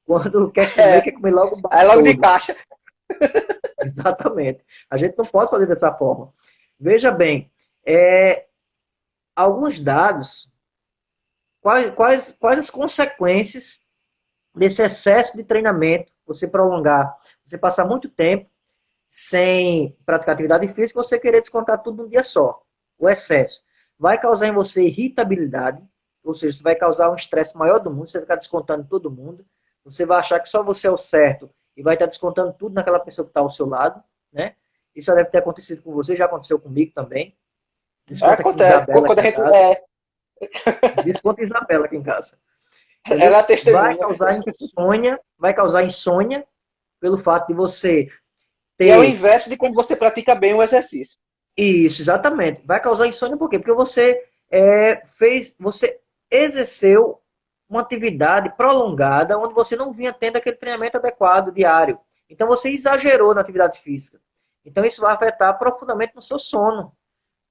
quando quer comer logo o barro Aí logo todo. de caixa. Exatamente. A gente não pode fazer dessa forma. Veja bem, alguns dados, quais as consequências desse excesso de treinamento, você prolongar, você passar muito tempo sem praticar atividade física, você querer descontar tudo num dia só. O excesso vai causar em você irritabilidade, ou seja, você vai causar um estresse maior do mundo, você vai ficar descontando todo mundo, você vai achar que só você é o certo e vai estar descontando tudo naquela pessoa que está ao seu lado, né? Isso já deve ter acontecido com você, já aconteceu comigo também. Desconta aqui Acontece. Isabela Quando aqui a em gente. casa. Desconta Isabela aqui em casa. Ela é a Vai testemunha. causar insônia pelo fato de você E é o ter. inverso de quando você pratica bem o exercício. Isso, exatamente. Vai causar insônia por quê? Porque você você exerceu uma atividade prolongada onde você não vinha tendo aquele treinamento adequado diário. Então você exagerou na atividade física. Então isso vai afetar profundamente no seu sono.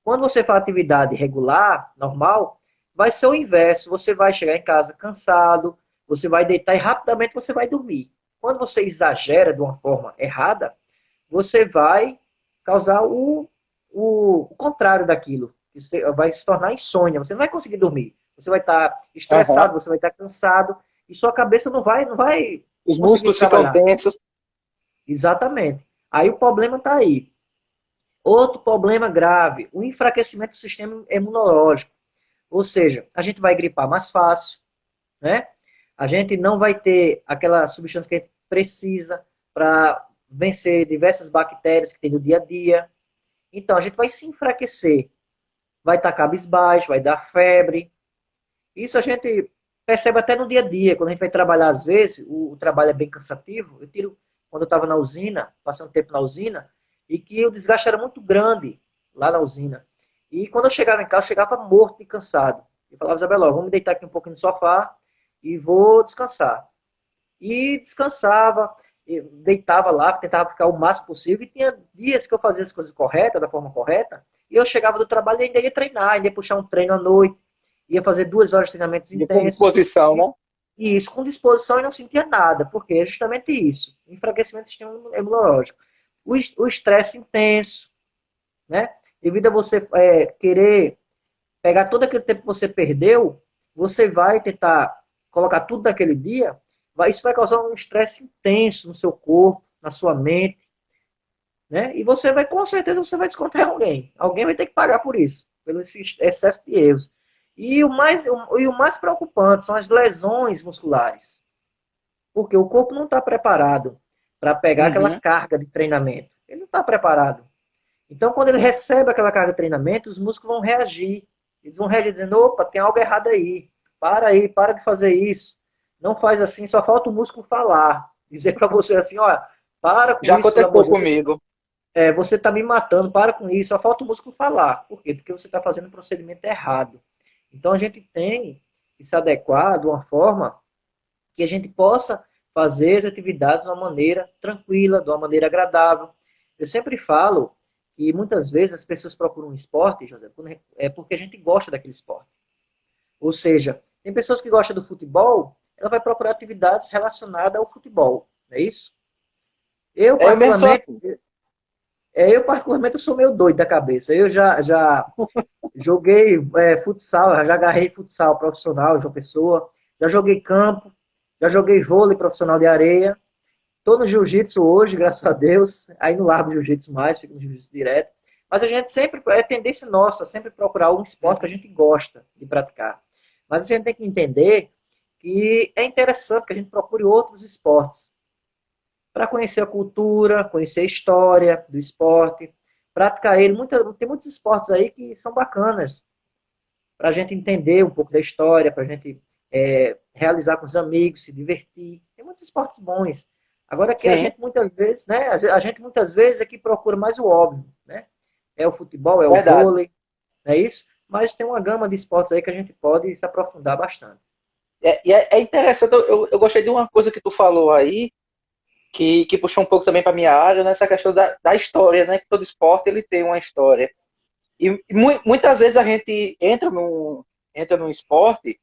Quando você faz atividade regular, normal, vai ser o inverso. Você vai chegar em casa cansado, você vai deitar e rapidamente você vai dormir. Quando você exagera de uma forma errada, você vai causar o contrário daquilo. Você vai se tornar insônia. Você não vai conseguir dormir. Você vai estar estressado, você vai estar cansado e sua cabeça não vai Os conseguir músculos ficam trabalhar. tensos. Exatamente. Aí o problema está aí. Outro problema grave, o enfraquecimento do sistema imunológico. Ou seja, a gente vai gripar mais fácil, né? A gente não vai ter aquela substância que a gente precisa para vencer diversas bactérias que tem no dia a dia. Então, a gente vai se enfraquecer. Vai estar cabisbaixo, vai dar febre. Isso a gente percebe até no dia a dia. Quando a gente vai trabalhar, às vezes, o trabalho é bem cansativo. Quando eu estava na usina, passei um tempo na usina, e que o desgaste era muito grande lá na usina. E quando eu chegava em casa, eu chegava morto e cansado. Eu falava, Isabela, vamos deitar aqui um pouquinho no sofá e vou descansar. E descansava, e deitava lá, tentava ficar o máximo possível. E tinha dias que eu fazia as coisas corretas, da forma correta, e eu chegava do trabalho e ainda ia treinar, ainda ia puxar um treino à noite, ia fazer 2 horas de treinamentos Com intensos. disposição, né? E isso com disposição e não sentia nada, porque é justamente isso, enfraquecimento do sistema imunológico. O estresse intenso, né? Devido a você querer pegar todo aquele tempo que você perdeu, você vai tentar colocar tudo naquele dia, isso vai causar um estresse intenso no seu corpo, na sua mente, né? E você vai, com certeza, você vai descontar em alguém. Alguém vai ter que pagar por isso, pelo esse excesso de erros. E o mais preocupante são as lesões musculares. Porque o corpo não está preparado para pegar aquela carga de treinamento. Ele não está preparado. Então, quando ele recebe aquela carga de treinamento, os músculos vão reagir. Eles vão reagir dizendo, opa, tem algo errado aí. Para de fazer isso. Não faz assim, só falta o músculo falar. Dizer para você assim, olha, para com Já isso, pelo amor aconteceu de Deus. comigo. Você está me matando, para com isso, só falta o músculo falar. Por quê? Porque você está fazendo o procedimento errado. Então, a gente tem que se adequar de uma forma que a gente possa fazer as atividades de uma maneira tranquila, de uma maneira agradável. Eu sempre falo que muitas vezes as pessoas procuram um esporte, José, é porque a gente gosta daquele esporte. Ou seja, tem pessoas que gostam do futebol, ela vai procurar atividades relacionadas ao futebol, não é isso? Eu, Eu mesmo sou particularmente, assim. eu sou meio doido da cabeça. Eu já joguei futsal, já agarrei futsal profissional, João Pessoa, já joguei campo, já joguei vôlei profissional de areia. Estou no jiu-jitsu hoje, graças a Deus. Aí não largo jiu-jitsu mais, fico no jiu-jitsu direto. Mas a gente sempre, é tendência nossa, sempre procurar um esporte que a gente gosta de praticar. Mas a gente tem que entender que é interessante que a gente procure outros esportes para conhecer a cultura, conhecer a história do esporte, praticar ele. Tem muitos esportes aí que são bacanas. para a gente entender um pouco da história, para a gente realizar com os amigos, se divertir. Tem muitos esportes bons. Agora que a Sim, gente muitas vezes, né? A gente muitas vezes aqui procura mais o óbvio, né? É o futebol, é o verdade. vôlei, não é isso? Mas tem uma gama de esportes aí que a gente pode se aprofundar bastante. É interessante, eu gostei de uma coisa que tu falou aí, que puxou um pouco também para minha área, nessa questão da história, né? Que todo esporte ele tem uma história. E muitas vezes a gente entra num esporte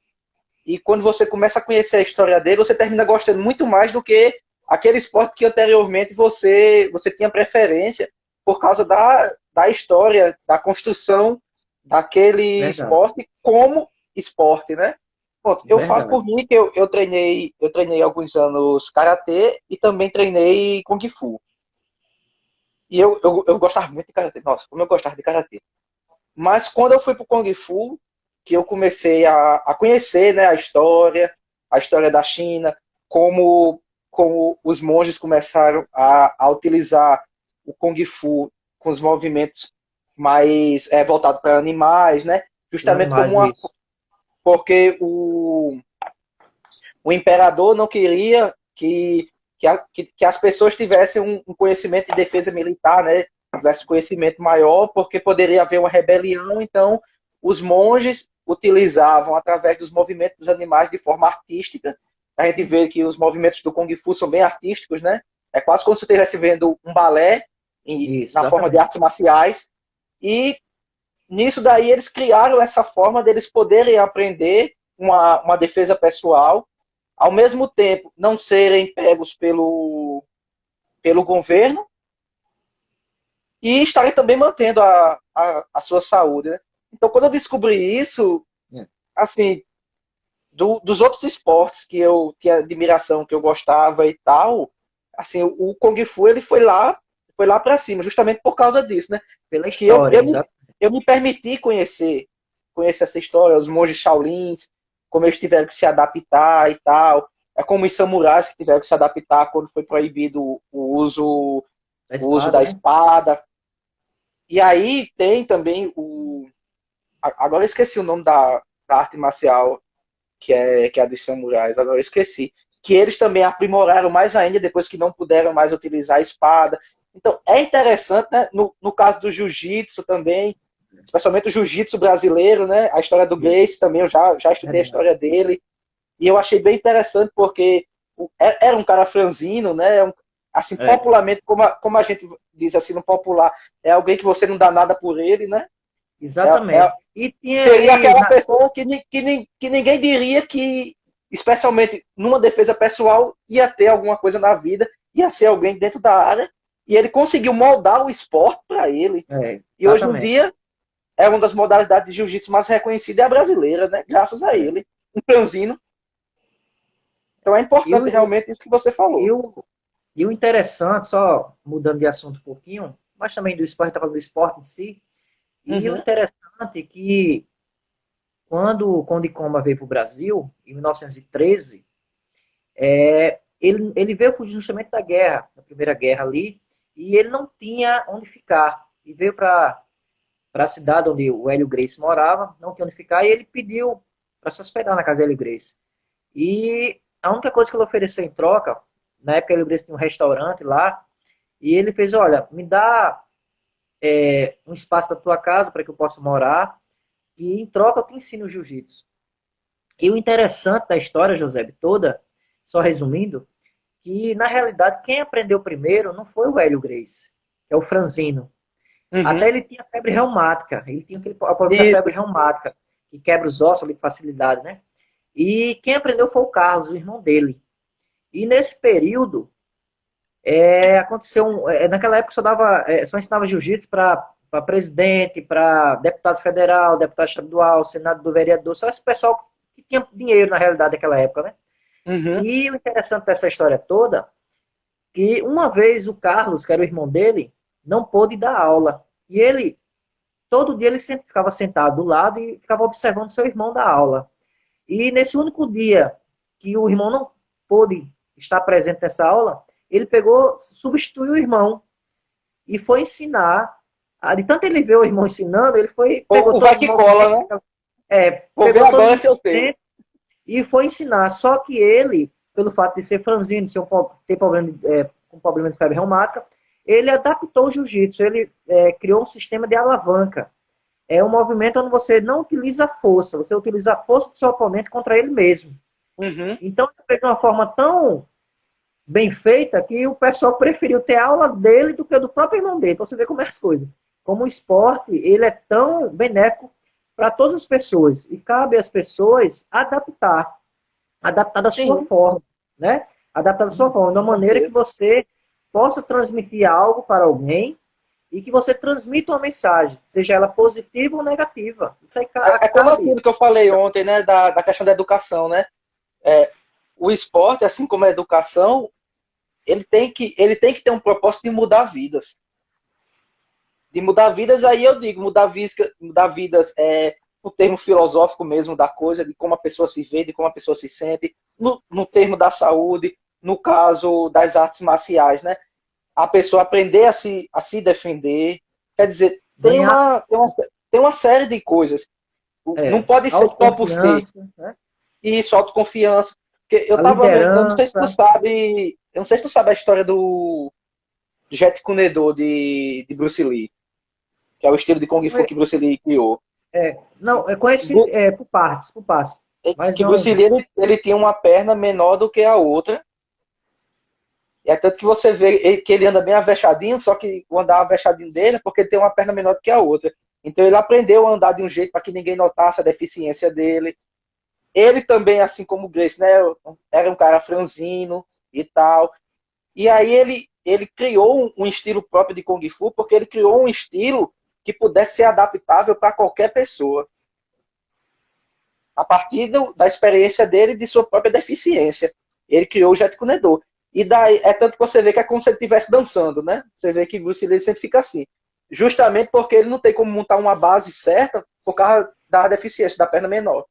e quando você começa a conhecer a história dele, você termina gostando muito mais do que aquele esporte que anteriormente você tinha preferência por causa da história, da construção daquele Verdade, esporte como esporte, né? Pronto, eu falo verdade. por mim que eu treinei alguns anos karatê e também treinei kung fu. E eu gostava muito de karatê. Nossa, como eu gostava de karatê. Mas quando eu fui pro Kung Fu, que eu comecei a conhecer, né, a história da China, como os monges começaram a utilizar o Kung Fu com os movimentos mais voltados para animais, né? Os Justamente animais, como uma, isso. porque o imperador não queria que as pessoas tivessem um conhecimento de defesa militar, né? Tivesse conhecimento maior, porque poderia haver uma rebelião. Então, os monges utilizavam, através dos movimentos dos animais, de forma artística. A gente vê que os movimentos do Kung Fu são bem artísticos, né? É quase como se você estivesse vendo um balé Isso, na forma de exatamente. artes marciais. E nisso daí eles criaram essa forma deles poderem aprender uma defesa pessoal, ao mesmo tempo não serem pegos pelo governo e estarem também mantendo a sua saúde. Né? Então, quando eu descobri isso, É. assim, dos outros esportes que eu tinha admiração, que eu gostava e tal, assim, o Kung Fu ele foi lá para cima, justamente por causa disso, né? Pela Que história, exato. eu me permiti conhecer essa história, os monges Shaolins, como eles tiveram que se adaptar e tal. É como os samurais que tiveram que se adaptar quando foi proibido Da o uso espada, da né? espada. E aí tem também agora eu esqueci o nome da arte marcial que é a dos samurais, agora eu esqueci. Que eles também aprimoraram mais ainda depois que não puderam mais utilizar a espada. Então, é interessante, né? No caso do jiu-jitsu também, especialmente o jiu-jitsu brasileiro, né? A história do Isso, Gracie também, eu já estudei a verdade. história dele. E eu achei bem interessante porque era um cara franzino, né? Assim, É, popularmente, como a gente diz assim no popular, é alguém que você não dá nada por ele, né? É, exatamente. E tinha seria ele, aquela pessoa que ninguém diria que, especialmente numa defesa pessoal, ia ter alguma coisa na vida, ia ser alguém dentro da área, e ele conseguiu moldar o esporte para ele. E hoje em exatamente. dia é uma das modalidades de jiu-jitsu mais reconhecida é a brasileira, né? Graças a É. ele. Um franzino. Então é E importante o, realmente isso que você e falou. o, e o interessante, só mudando de assunto um pouquinho, mas também do esporte, está falando do esporte em si, e o Uhum, interessante é que quando o Conde Comba veio para o Brasil, em 1913, ele veio fugir justamente da guerra, da Primeira Guerra ali, e ele não tinha onde ficar. E veio para a cidade onde o Hélio Gracie morava, não tinha onde ficar, e ele pediu para se hospedar na casa do Hélio Gracie. E a única coisa que ele ofereceu em troca, na época ele tinha um restaurante lá, e ele fez, olha, me dá um espaço da tua casa para que eu possa morar, e em troca eu te ensino jiu-jitsu. E o interessante da história, José, toda, só resumindo, que na realidade quem aprendeu primeiro não foi o Hélio Gracie, que é o franzino. Até uhum. ele tinha febre reumática, ele tinha aquele problema da Isso. febre reumática, que quebra os ossos ali com facilidade, né? E quem aprendeu foi o Carlos, o irmão dele. E nesse período, aconteceu naquela época só ensinava jiu-jitsu para presidente, para deputado federal, deputado estadual, senado do vereador, só esse pessoal que tinha dinheiro na realidade naquela época, né? Uhum. E o interessante dessa história toda, que uma vez o Carlos, que era o irmão dele, não pôde dar aula. E ele, todo dia ele sempre ficava sentado do lado e ficava observando seu irmão dar aula. E nesse único dia que o irmão não pôde estar presente nessa aula, ele pegou, substituiu o irmão e foi ensinar. De tanto ele ver o irmão ensinando, ele foi, O, pegou o vai todos os que cola, movimentos, né? Vou ver pegou todos agora os se eu sei. instrumentos e foi ensinar. Só que ele, pelo fato de ser franzino, de ser ter problema, com problema de febre reumática, ele adaptou o jiu-jitsu, ele criou um sistema de alavanca. É um movimento onde você não utiliza força, você utiliza a força do seu oponente contra ele mesmo. Uhum. Então, ele fez de uma forma tão bem feita que o pessoal preferiu ter aula dele do que do próprio irmão dele, para você ver como é as coisas. Como o esporte, ele é tão benéfico para todas as pessoas, e cabe às pessoas adaptar da sua Sim. forma, né? Adaptar da sua forma, de uma maneira que você possa transmitir algo para alguém e que você transmita uma mensagem, seja ela positiva ou negativa. Isso aí É como cabe. aquilo que eu falei ontem, né, da questão da educação, né? O esporte, assim como a educação, ele tem que ter um propósito de mudar vidas. De mudar vidas, aí eu digo, mudar vidas no termo filosófico mesmo da coisa, de como a pessoa se vê, de como a pessoa se sente, no termo da saúde, no caso das artes marciais, né? A pessoa aprender a se defender. Quer dizer, tem Ganhar uma série de coisas. Não pode ser só por ser. autoconfiança, né? Isso, autoconfiança. Porque eu A tava vendo, eu não sei se tu liderança. sabe, eu não sei se tu sabe a história do Jet Kune-Do de Bruce Lee, que é o estilo de Kung Fu que Bruce Lee criou. Não, é conhecido Bru- por partes, mas que Bruce não. Lee ele tinha uma perna menor do que a outra. E é tanto que você vê que ele anda bem avexadinho, só que o andar avexadinho dele é porque ele tem uma perna menor do que a outra. Então ele aprendeu a andar de um jeito para que ninguém notasse a deficiência dele. Ele também, assim como o Grace, né, era um cara franzino e tal. E aí ele criou um estilo próprio de Kung Fu, porque ele criou um estilo que pudesse ser adaptável para qualquer pessoa. A partir da experiência dele e de sua própria deficiência. Ele criou o Jet Kune-Do. E daí, é tanto que você vê que é como se ele estivesse dançando, né? Você vê que Bruce Lee sempre fica assim. Justamente porque ele não tem como montar uma base certa por causa da deficiência da perna menor.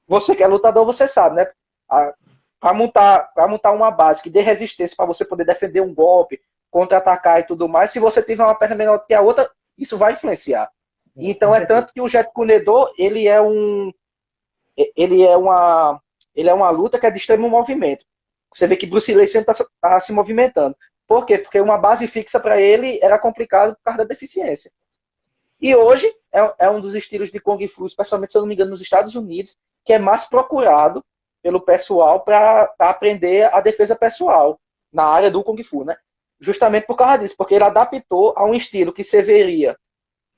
Você que é lutador, você sabe, né? Para montar uma base que dê resistência para você poder defender um golpe, contra-atacar e tudo mais, se você tiver uma perna menor que a outra, isso vai influenciar. Com Então é certeza. tanto que o Jet Kune-Do, ele é uma luta que é de extremo movimento. Você vê que Bruce Lee sempre está se movimentando. Por quê? Porque uma base fixa para ele era complicado por causa da deficiência. E hoje é um dos estilos de Kung Fu, especialmente, se eu não me engano, nos Estados Unidos, que é mais procurado pelo pessoal para aprender a defesa pessoal na área do Kung Fu, né? Justamente por causa disso, porque ele adaptou a um estilo que serviria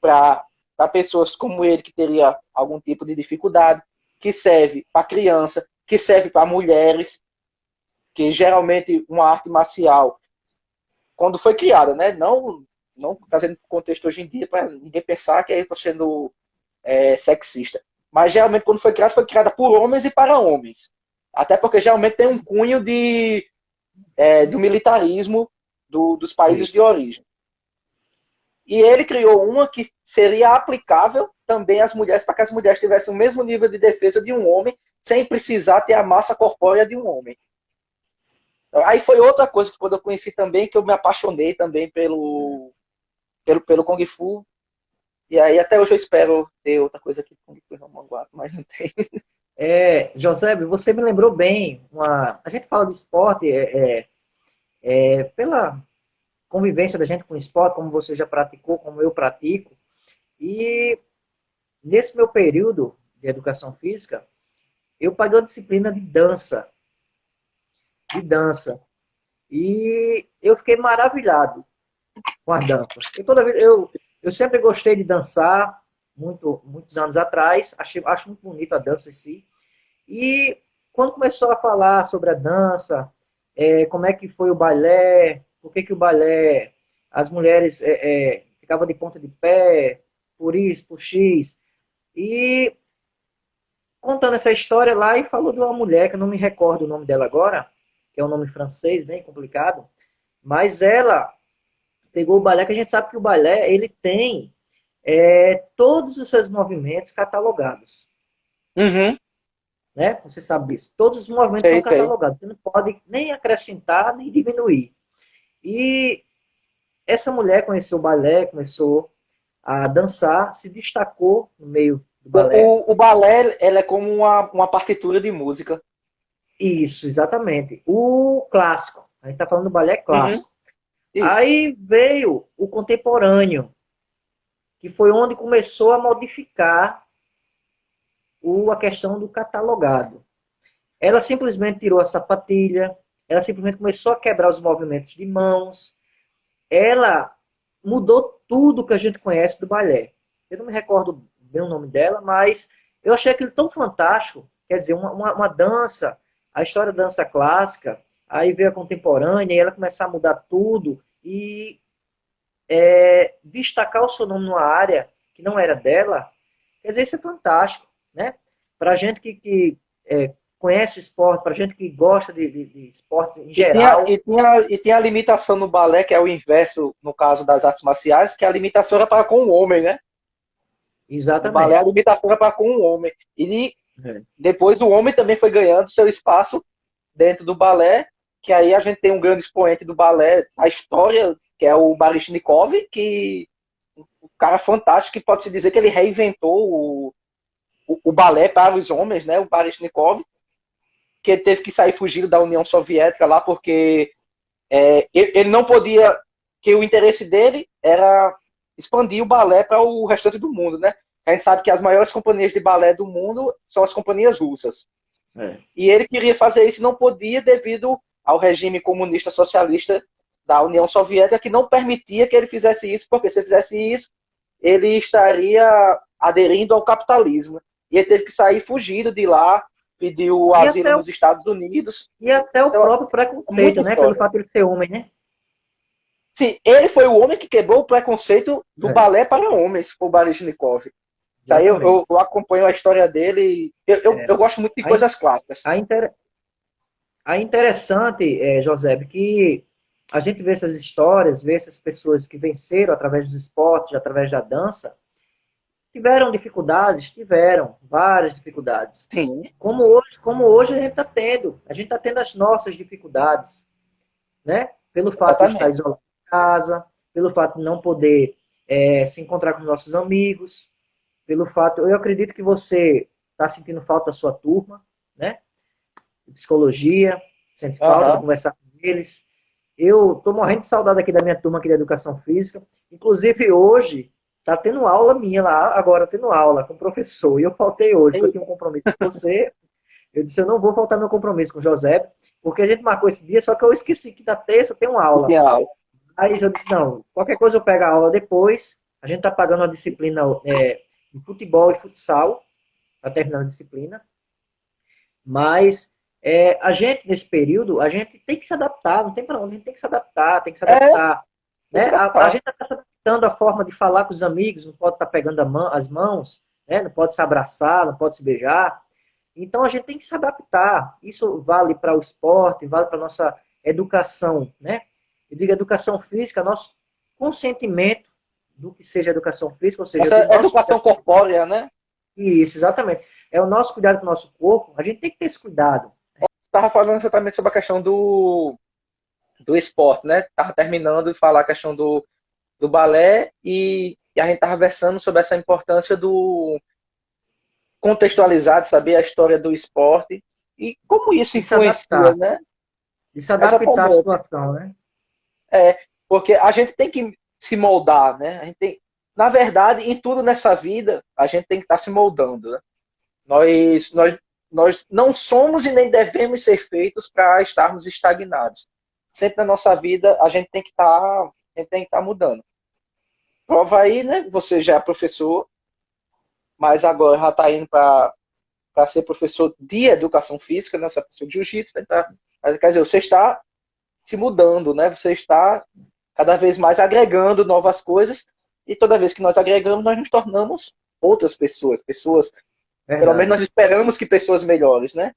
para pessoas como ele, que teria algum tipo de dificuldade, que serve para criança, que serve para mulheres, que geralmente uma arte marcial, quando foi criada, né? Não trazendo contexto hoje em dia para ninguém pensar que eu estou sendo sexista. Mas geralmente quando foi criada por homens e para homens. Até porque geralmente tem um cunho do militarismo dos países de origem. E ele criou uma que seria aplicável também às mulheres, para que as mulheres tivessem o mesmo nível de defesa de um homem, sem precisar ter a massa corpórea de um homem. Aí foi outra coisa que quando eu conheci também, que eu me apaixonei também pelo Kung Fu. E aí até hoje eu espero ter outra coisa aqui Kung Fu no Manguato, mas não tem. José, você me lembrou bem. A gente fala de esporte pela convivência da gente com o esporte, como você já praticou, como eu pratico. E nesse meu período de educação física, eu paguei uma disciplina de dança. E eu fiquei maravilhado com a dança. Eu sempre gostei de dançar, muitos anos atrás. Acho muito bonito a dança em si. E quando começou a falar sobre a dança, como é que foi o balé, por que o balé, as mulheres ficavam de ponta de pé, por isso, por X. E contando essa história lá, e falou de uma mulher, que eu não me recordo o nome dela agora, que é um nome francês, bem complicado, mas ela pegou o balé, que a gente sabe que o balé, ele tem todos os seus movimentos catalogados. Uhum. Né? Você sabe disso. Todos os movimentos são Sei. catalogados. Você não pode nem acrescentar, nem diminuir. E essa mulher conheceu o balé, começou a dançar, se destacou no meio do balé. O balé, ela é como uma partitura de música. Isso, exatamente. O clássico. A gente está falando do balé Uhum, clássico. isso. Aí veio o contemporâneo, que foi onde começou a modificar a questão do catalogado. Ela simplesmente tirou a sapatilha, ela simplesmente começou a quebrar os movimentos de mãos, ela mudou tudo que a gente conhece do balé. Eu não me recordo bem o nome dela, mas eu achei aquilo tão fantástico. Quer dizer, uma dança, a história da dança clássica, aí veio a contemporânea, e ela começar a mudar tudo e destacar o seu nome numa área que não era dela. Quer dizer, isso é fantástico, né? Para gente que conhece o esporte, para gente que gosta de esportes em E tinha, geral. e tinha a limitação no balé, que é o inverso no caso das artes marciais, que a limitação era para com o homem, né? No balé, a Exatamente. limitação era para com o homem. E É. depois o homem também foi ganhando seu espaço dentro do balé, que aí a gente tem um grande expoente do balé, a história, que é o Baryshnikov, que um cara fantástico, que pode-se dizer que ele reinventou o balé para os homens, né? O Baryshnikov, que ele teve que sair fugindo da União Soviética lá, porque ele não podia, que o interesse dele era expandir o balé para o restante do mundo, né? A gente sabe que as maiores companhias de balé do mundo são as companhias russas. É. E ele queria fazer isso e não podia devido ao regime comunista socialista da União Soviética, que não permitia que ele fizesse isso, porque se ele fizesse isso, ele estaria aderindo ao capitalismo. E ele teve que sair fugido de lá, pediu E asilo até, nos Estados Unidos. e até o Então, próprio é muita preconceito, né? Pelo história. fato de ele ser homem, né? Sim, ele foi o homem que quebrou o preconceito do É, balé para homens, o Baryshnikov. Isso aí exatamente. eu acompanho a história dele. É. Eu gosto muito de A, in- coisas clássicas. a, inter, a interessante, José, que a gente vê essas histórias, vê essas pessoas que venceram através dos esportes, através da dança, tiveram dificuldades, tiveram várias dificuldades. Sim, Como hoje a gente está tendo. A gente está tendo as nossas dificuldades, né? Pelo fato de estar exatamente. isolado em casa, pelo fato de não poder se encontrar com nossos amigos, pelo fato, eu acredito que você está sentindo falta da sua turma, né? De psicologia, sente falta de Aham. conversar com eles. Eu estou morrendo de saudade aqui da minha turma aqui de educação física. Inclusive hoje está tendo aula minha lá, agora tendo aula com o professor. E eu faltei hoje, porque eu tinha um compromisso com você. Eu disse, eu não vou faltar meu compromisso com o José, porque a gente marcou esse dia, só que eu esqueci que na terça tem uma aula. Genial. Aí eu disse, não, qualquer coisa eu pego a aula depois. A gente está pagando uma disciplina de futebol e futsal, está terminando a disciplina. Mas a gente, nesse período, a gente tem que se adaptar, não tem para onde, a gente tem que se adaptar, tem que se É, adaptar. tem Né? que A adaptar. gente está se adaptando a forma de falar com os amigos, não pode estar pegando as mãos, né? Não pode se abraçar, não pode se beijar. Então a gente tem que se adaptar. Isso vale para o esporte, vale para a nossa educação, né? Eu digo educação física, nosso consentimento do que seja educação física, ou seja, eu Essa digo nosso educação cuidado. corpórea, né? Isso, exatamente. É o nosso cuidado com o nosso corpo, a gente tem que ter esse cuidado. Estava falando exatamente sobre a questão do esporte, né? Estava terminando de falar a questão do balé e a gente estava versando sobre essa importância do contextualizar, de saber a história do esporte e como isso De se influencia, adaptar. né? De se adaptar à Exatamente. situação, né? Porque a gente tem que se moldar, né? A gente tem, na verdade, em tudo nessa vida, a gente tem que estar se moldando, né? Nós não somos e nem devemos ser feitos para estarmos estagnados. Sempre na nossa vida a gente tem que estar mudando. Prova aí, né? Você já é professor, mas agora já está indo para ser professor de educação física, né? Você é professor de jiu-jitsu, né? Quer dizer, você está se mudando, né? Você está cada vez mais agregando novas coisas e toda vez que nós agregamos, nós nos tornamos outras pessoas, pelo menos Verdade. nós esperamos que pessoas melhores, né?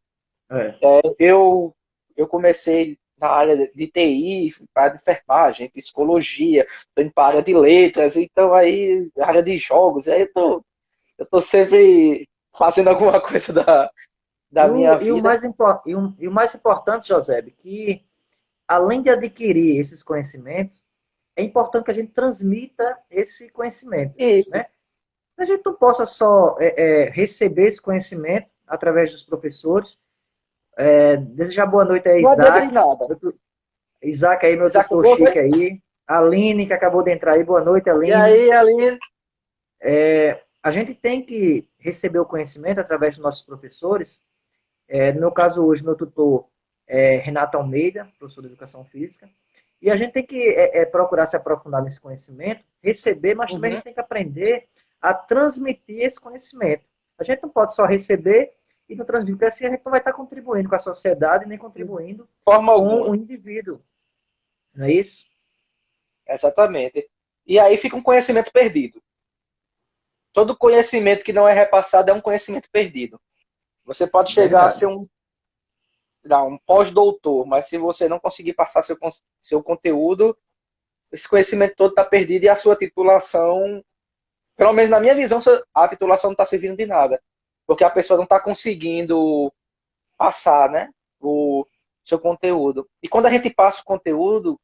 É. Eu, eu comecei na área de TI, área de enfermagem, psicologia, estou indo para a área de letras, então aí, área de jogos, aí eu tô sempre fazendo alguma coisa da minha E vida. o mais importante, José, que além de adquirir esses conhecimentos, é importante que a gente transmita esse conhecimento, Isso, né? A gente não possa só receber esse conhecimento através dos professores. Desejar boa noite a Não adianta de Isaac. nada. Isaac aí, meu Isaac, tutor boa chique noite. aí. A Aline, que acabou de entrar aí. Boa noite, E Aline. aí, Aline? A gente tem que receber o conhecimento através dos nossos professores. No meu caso, hoje, meu tutor é Renato Almeida, professor de Educação Física. E a gente tem que procurar se aprofundar nesse conhecimento, receber, mas também a Uhum. gente tem que aprender a transmitir esse conhecimento. A gente não pode só receber e não transmitir, porque assim a gente não vai estar contribuindo com a sociedade, nem contribuindo Forma com alguma. o indivíduo. Não é isso? Exatamente. E aí fica um conhecimento perdido. Todo conhecimento que não é repassado é um conhecimento perdido. Você pode chegar a Verdade. ser um pós-doutor, mas se você não conseguir passar seu conteúdo, esse conhecimento todo está perdido e a sua titulação, pelo menos na minha visão, a titulação não está servindo de nada. Porque a pessoa não está conseguindo passar, né, o seu conteúdo. E quando a gente passa o conteúdo,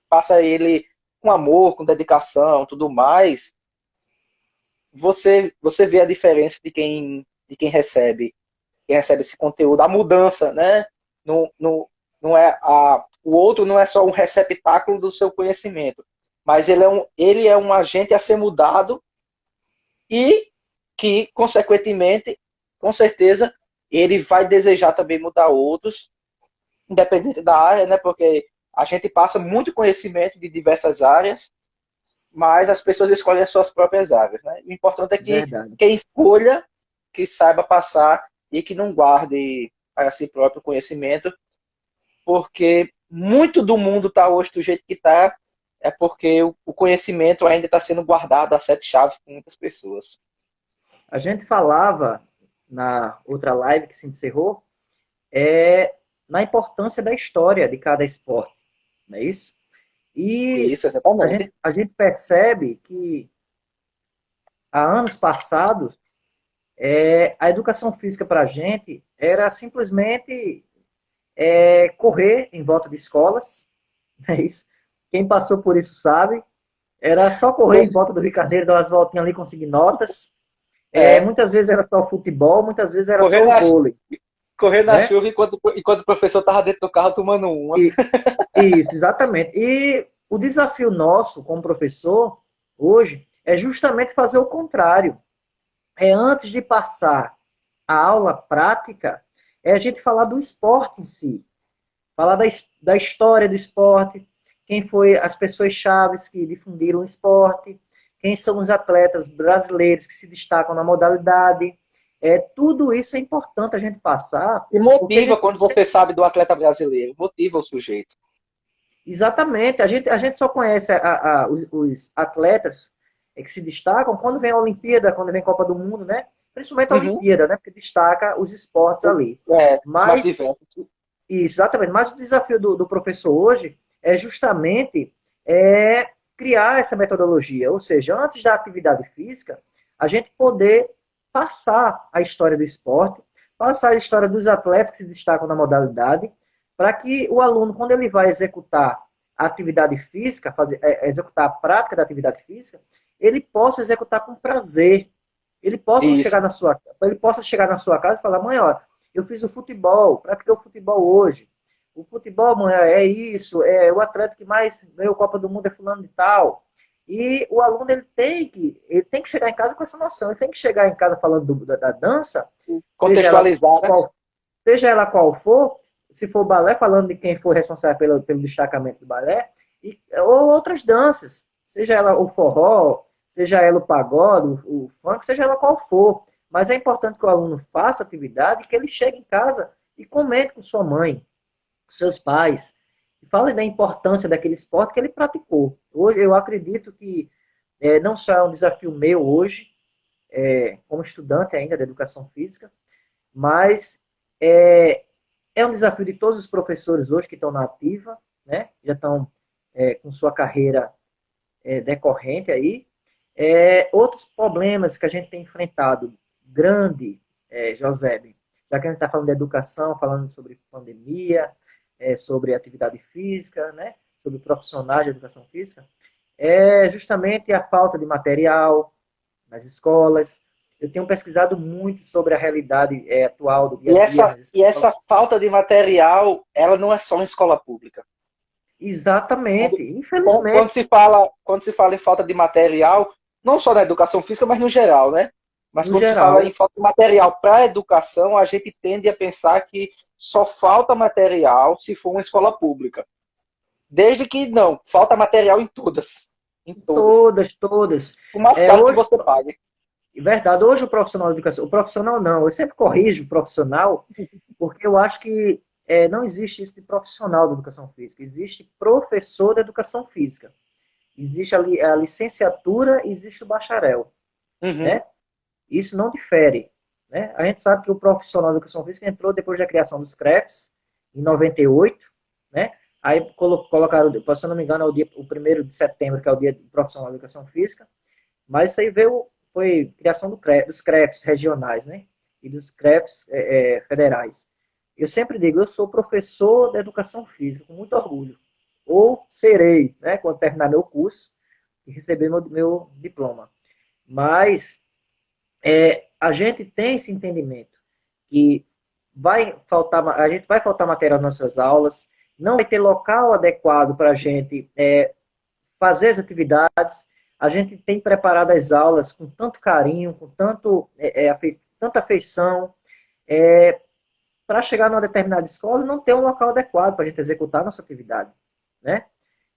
passa ele com amor, com dedicação, tudo mais, você vê a diferença de quem recebe esse conteúdo, a mudança, né? Não é o outro não é só um receptáculo do seu conhecimento, mas ele é um agente a ser mudado e que, consequentemente, com certeza, ele vai desejar também mudar outros, independente da área, né? Porque a gente passa muito conhecimento de diversas áreas, mas as pessoas escolhem as suas próprias áreas, né? O importante é que Verdade. quem escolha, que saiba passar e que não guarde para si próprio conhecimento, porque muito do mundo está hoje do jeito que está, é porque o conhecimento ainda está sendo guardado a sete chaves por muitas pessoas. A gente falava na outra live que se encerrou, na importância da história de cada esporte, não é isso? E Isso, a exatamente. gente, a gente percebe que há anos passados, a educação física para a gente era simplesmente correr em volta de escolas, não é isso? Quem passou por isso sabe. Era só correr em volta do Rio Carneiro, dar umas voltinhas ali, conseguir notas. É, Muitas vezes era só o futebol, muitas vezes era correr só o na, vôlei, correr na né? chuva enquanto o professor estava dentro do carro tomando uma. E, isso, exatamente. E o desafio nosso, como professor, hoje, é justamente fazer o contrário. Antes de passar a aula prática, a gente falar do esporte em si. Falar da história do esporte, quem foi as pessoas chaves que difundiram o esporte, quem são os atletas brasileiros que se destacam na modalidade. Tudo isso é importante a gente passar, E porque a motiva gente, quando você sabe do atleta brasileiro, motiva o sujeito. exatamente, a gente só conhece os atletas que se destacam quando vem a Olimpíada, quando vem a Copa do Mundo, né? Principalmente a Uhum. Olimpíada, né? Porque destaca os esportes ali. Os mais Mas diversos. Isso, exatamente. Mas o desafio do professor hoje é justamente é, criar essa metodologia. Ou seja, antes da atividade física, a gente poder passar a história do esporte, passar a história dos atletas que se destacam na modalidade, para que o aluno, quando ele vai executar a atividade física, executar a prática da atividade física, ele possa executar com prazer. Isso. Ele possa chegar na sua casa e falar, mãe, ó, eu fiz o futebol, pratiquei o futebol hoje. O futebol, mãe, é isso, o atleta que mais ganhou a Copa do Mundo é fulano de tal. E o aluno ele tem que chegar em casa com essa noção, ele tem que chegar em casa falando da dança, seja ela Contextualizar, né? qual, seja ela qual for, se for balé, falando de quem foi responsável pelo destacamento do balé, ou outras danças, seja ela o forró, seja ela o pagode, o funk, seja ela qual for. Mas é importante que o aluno faça atividade e que ele chegue em casa e comente com sua mãe, com seus pais, e fale da importância daquele esporte que ele praticou. Hoje, eu acredito que não só é um desafio meu hoje, como estudante ainda da educação física, mas é um desafio de todos os professores hoje que estão na ativa, né? Já estão com sua carreira decorrente aí. Outros problemas que a gente tem enfrentado, grande, José, já que a gente está falando de educação, falando sobre pandemia, sobre atividade física, né? Sobre profissionais de educação física, é justamente a falta de material, nas escolas. Eu tenho pesquisado muito sobre a realidade atual do dia a dia nas E escolas. essa falta de material, ela não é só em escola pública. Exatamente, Quando infelizmente, quando se fala em falta de material, não só na educação física, mas no geral, né? Mas no quando se fala em geral, falta de material para a educação, a gente tende a pensar que só falta material se for uma escola pública. Desde que não, falta material em todas. Em todas. todas. O mais É, caro que hoje, você pague. verdade, hoje o profissional de educação, o profissional não, eu sempre corrijo o profissional, porque eu acho que não existe isso de profissional de educação física, existe professor de educação física. Existe a licenciatura, existe o bacharel, Uhum. né? Isso não difere, né? A gente sabe que o profissional de educação física entrou depois da criação dos CREFs, em 98, né? Aí colocaram, se eu não me engano, o 1º de setembro, que é o dia do profissional de educação física, mas isso aí foi criação dos CREFs regionais, né? E dos CREFs federais. Eu sempre digo, eu sou professor de educação física, com muito orgulho. Ou serei, né, quando terminar meu curso e receber meu diploma. Mas a gente tem esse entendimento que a gente vai faltar material nas nossas aulas, não vai ter local adequado para a gente fazer as atividades. A gente tem preparado as aulas com tanto carinho, com tanta afeição, para chegar numa determinada escola e não ter um local adequado para a gente executar a nossa atividade, né?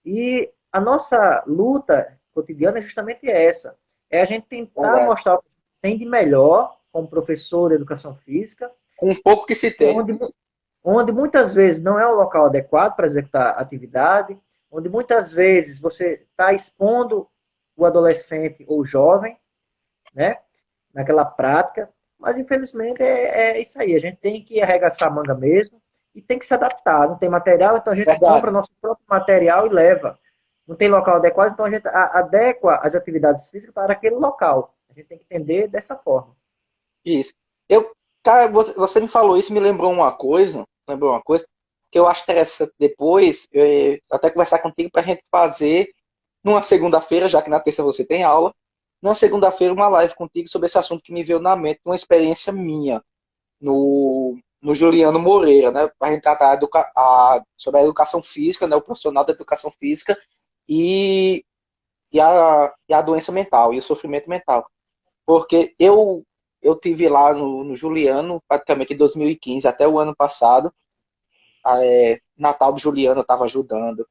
E a nossa luta cotidiana é justamente essa, é a gente tentar Verdade. mostrar o que tem de melhor como professor de educação física, Com um pouco que se tem. onde muitas vezes não é o local adequado para executar a atividade, onde muitas vezes você está expondo o adolescente ou o jovem, né, naquela prática, mas infelizmente é isso aí, a gente tem que arregaçar a manga mesmo e tem que se adaptar, não tem material, então a gente Verdade. compra nosso próprio material e leva. Não tem local adequado, então a gente adequa as atividades físicas para aquele local. A gente tem que entender dessa forma. Isso. Cara, você me falou isso, me lembrou uma coisa que eu acho interessante depois, até conversar contigo para a gente fazer numa segunda-feira, já que na terça você tem aula, numa segunda-feira uma live contigo sobre esse assunto que me veio na mente, uma experiência minha no Juliano Moreira, né? Para a gente tratar sobre a educação física, né? O profissional da educação física e, e a doença mental, e o sofrimento mental. Porque eu tive lá no Juliano, praticamente em 2015, até o ano passado, Natal do Juliano eu estava ajudando.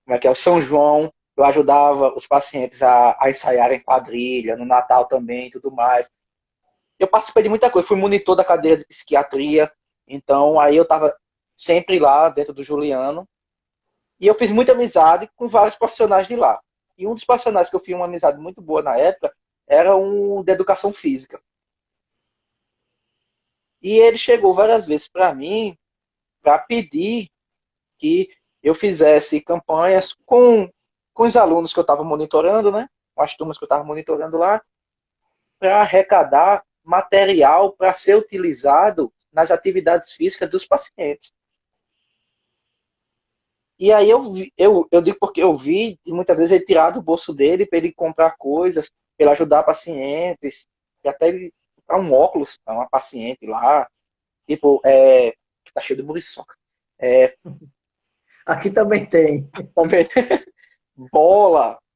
Como é que é? O São João, eu ajudava os pacientes a ensaiarem quadrilha, no Natal também e tudo mais. Eu participei de muita coisa, fui monitor da cadeira de psiquiatria, então aí eu estava sempre lá dentro do Juliano, e eu fiz muita amizade com vários profissionais de lá. E um dos profissionais que eu fiz uma amizade muito boa na época era um de educação física. E ele chegou várias vezes para mim para pedir que eu fizesse campanhas com os alunos que eu estava monitorando, né? Com as turmas que eu estava monitorando lá, para arrecadar material para ser utilizado nas atividades físicas dos pacientes. E aí eu digo porque eu vi, e muitas vezes ele tirar do bolso dele para ele comprar coisas, para ele ajudar pacientes, e até ele comprar um óculos para uma paciente lá, tipo, que tá cheio de muriçoca. Aqui também tem. Também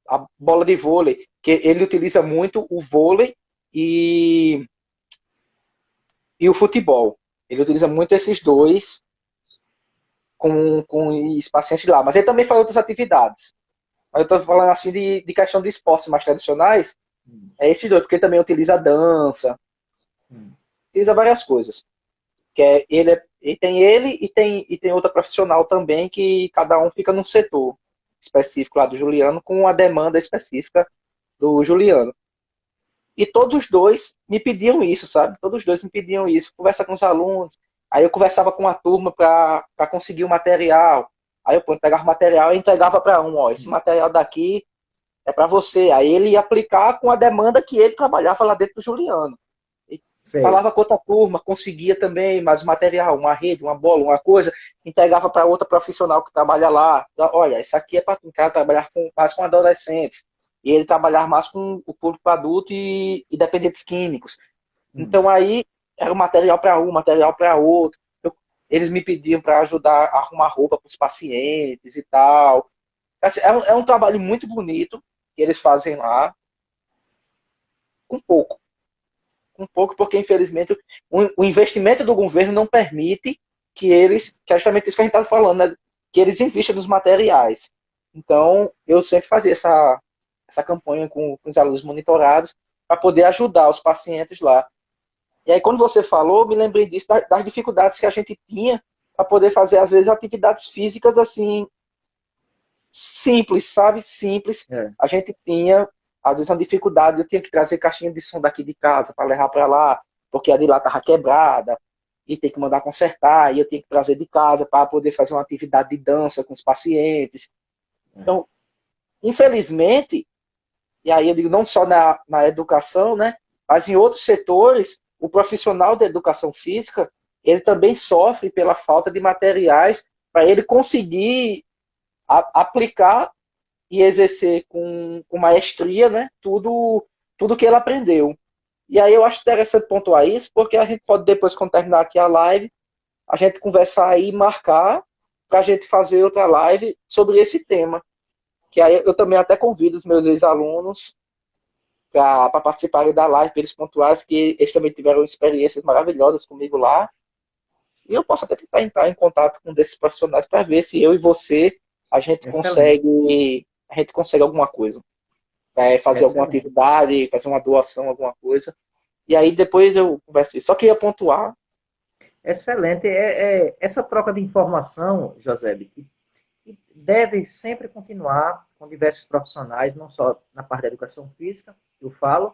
a bola de vôlei, que ele utiliza muito o vôlei e, e o futebol. Ele utiliza muito esses dois com os pacientes lá. Mas ele também faz outras atividades. Mas eu estou falando assim de questão de esportes mais tradicionais, é esses dois, porque ele também utiliza dança, utiliza várias coisas. Tem ele e tem outra profissional também, que cada um fica num setor específico lá do Juliano, com a demanda específica do Juliano. E todos os dois me pediam isso, sabe? Todos os dois me pediam isso. Conversa com os alunos. Aí eu conversava com a turma para conseguir o material. Aí eu pegava o material e entregava para um. Ó, esse material daqui é para você. Aí ele ia aplicar com a demanda que ele trabalhava lá dentro do Juliano. E Sei. falava com outra turma, conseguia também mais material, uma rede, uma bola, uma coisa, entregava para outra profissional que trabalha lá. Olha, isso aqui é para o cara trabalhar mais com adolescentes. E ele trabalhar mais com o público adulto e dependentes químicos. Hum. Então aí era um material para um, material para outro. Eles me pediam para ajudar a arrumar roupa para os pacientes e tal. Assim, é um trabalho muito bonito que eles fazem lá, com pouco. Com pouco, porque infelizmente o investimento do governo não permite que é justamente isso que a gente está falando, né? Que eles investam nos materiais. Então, eu sempre fazia essa campanha com os alunos monitorados para poder ajudar os pacientes lá. E aí, quando você falou, me lembrei disso, das dificuldades que a gente tinha para poder fazer, às vezes, atividades físicas assim, simples, sabe? Simples. É. A gente tinha, às vezes, uma dificuldade. Eu tinha que trazer caixinha de som daqui de casa para levar para lá, porque a de lá estava quebrada, e tem que mandar consertar, e eu tinha que trazer de casa para poder fazer uma atividade de dança com os pacientes. Então, infelizmente, e aí eu digo não só na educação, né? Mas em outros setores, o profissional da educação física, ele também sofre pela falta de materiais para ele conseguir aplicar e exercer com maestria, né? Tudo que ele aprendeu. E aí eu acho interessante pontuar isso, porque a gente pode depois, quando terminar aqui a live, a gente conversar aí e marcar para a gente fazer outra live sobre esse tema. Que aí eu também até convido os meus ex-alunos para participarem da live, para eles pontuarem que eles também tiveram experiências maravilhosas comigo lá. E eu posso até tentar entrar em contato com um desses profissionais para ver se eu e você Excelente. a gente consegue alguma coisa. Fazer alguma Excelente. atividade, fazer uma doação, alguma coisa. E aí depois eu converso isso. Só queria pontuar. Excelente. Essa troca de informação, José, que deve sempre continuar com diversos profissionais, não só na parte da educação física, que eu falo,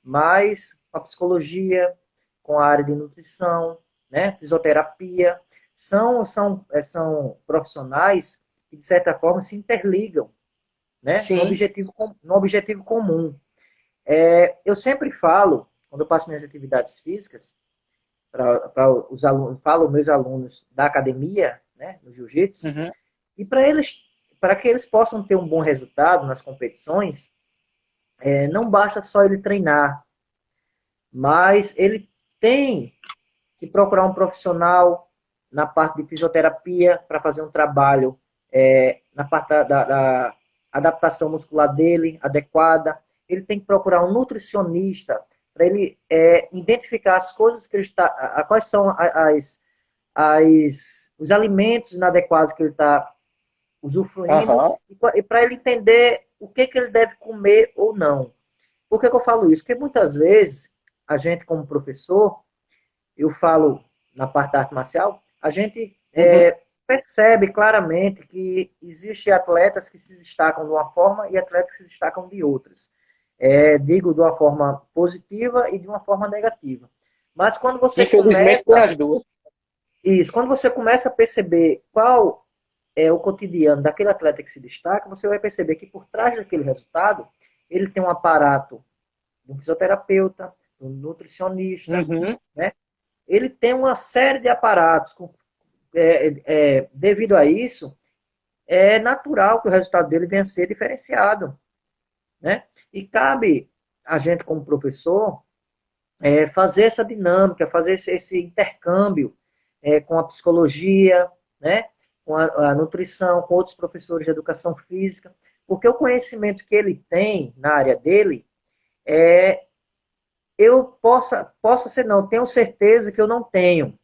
mas com a psicologia, com a área de nutrição, né, fisioterapia. São profissionais que, de certa forma, se interligam, né, Sim. no objetivo comum. Eu sempre falo, quando eu passo minhas atividades físicas, para os alunos, falo meus alunos da academia, né, no jiu-jitsu, Uhum. e para que eles possam ter um bom resultado nas competições, não basta só ele treinar, mas ele tem que procurar um profissional na parte de fisioterapia para fazer um trabalho na parte da adaptação muscular dele adequada. Ele tem que procurar um nutricionista para ele identificar as coisas que ele está, quais são os alimentos inadequados que ele está usufruindo Aham. e para ele entender o que ele deve comer ou não. Por que eu falo isso? Porque muitas vezes a gente, como professor, eu falo na parte da arte marcial, a gente Uhum. percebe claramente que existem atletas que se destacam de uma forma e atletas que se destacam de outras. Digo de uma forma positiva e de uma forma negativa. Mas quando você Infelizmente tem começa as duas. isso, quando você começa a perceber qual é o cotidiano daquele atleta que se destaca, você vai perceber que por trás daquele resultado, ele tem um aparato de um fisioterapeuta, de um nutricionista, Uhum. né? Ele tem uma série de aparatos. Devido a isso, é natural que o resultado dele venha a ser diferenciado, né? E cabe a gente, como professor, fazer essa dinâmica, fazer esse intercâmbio com a psicologia, né? Com a nutrição, com outros professores de educação física, porque o conhecimento que ele tem na área dele, eu possa ser não, tenho certeza que eu não tenho.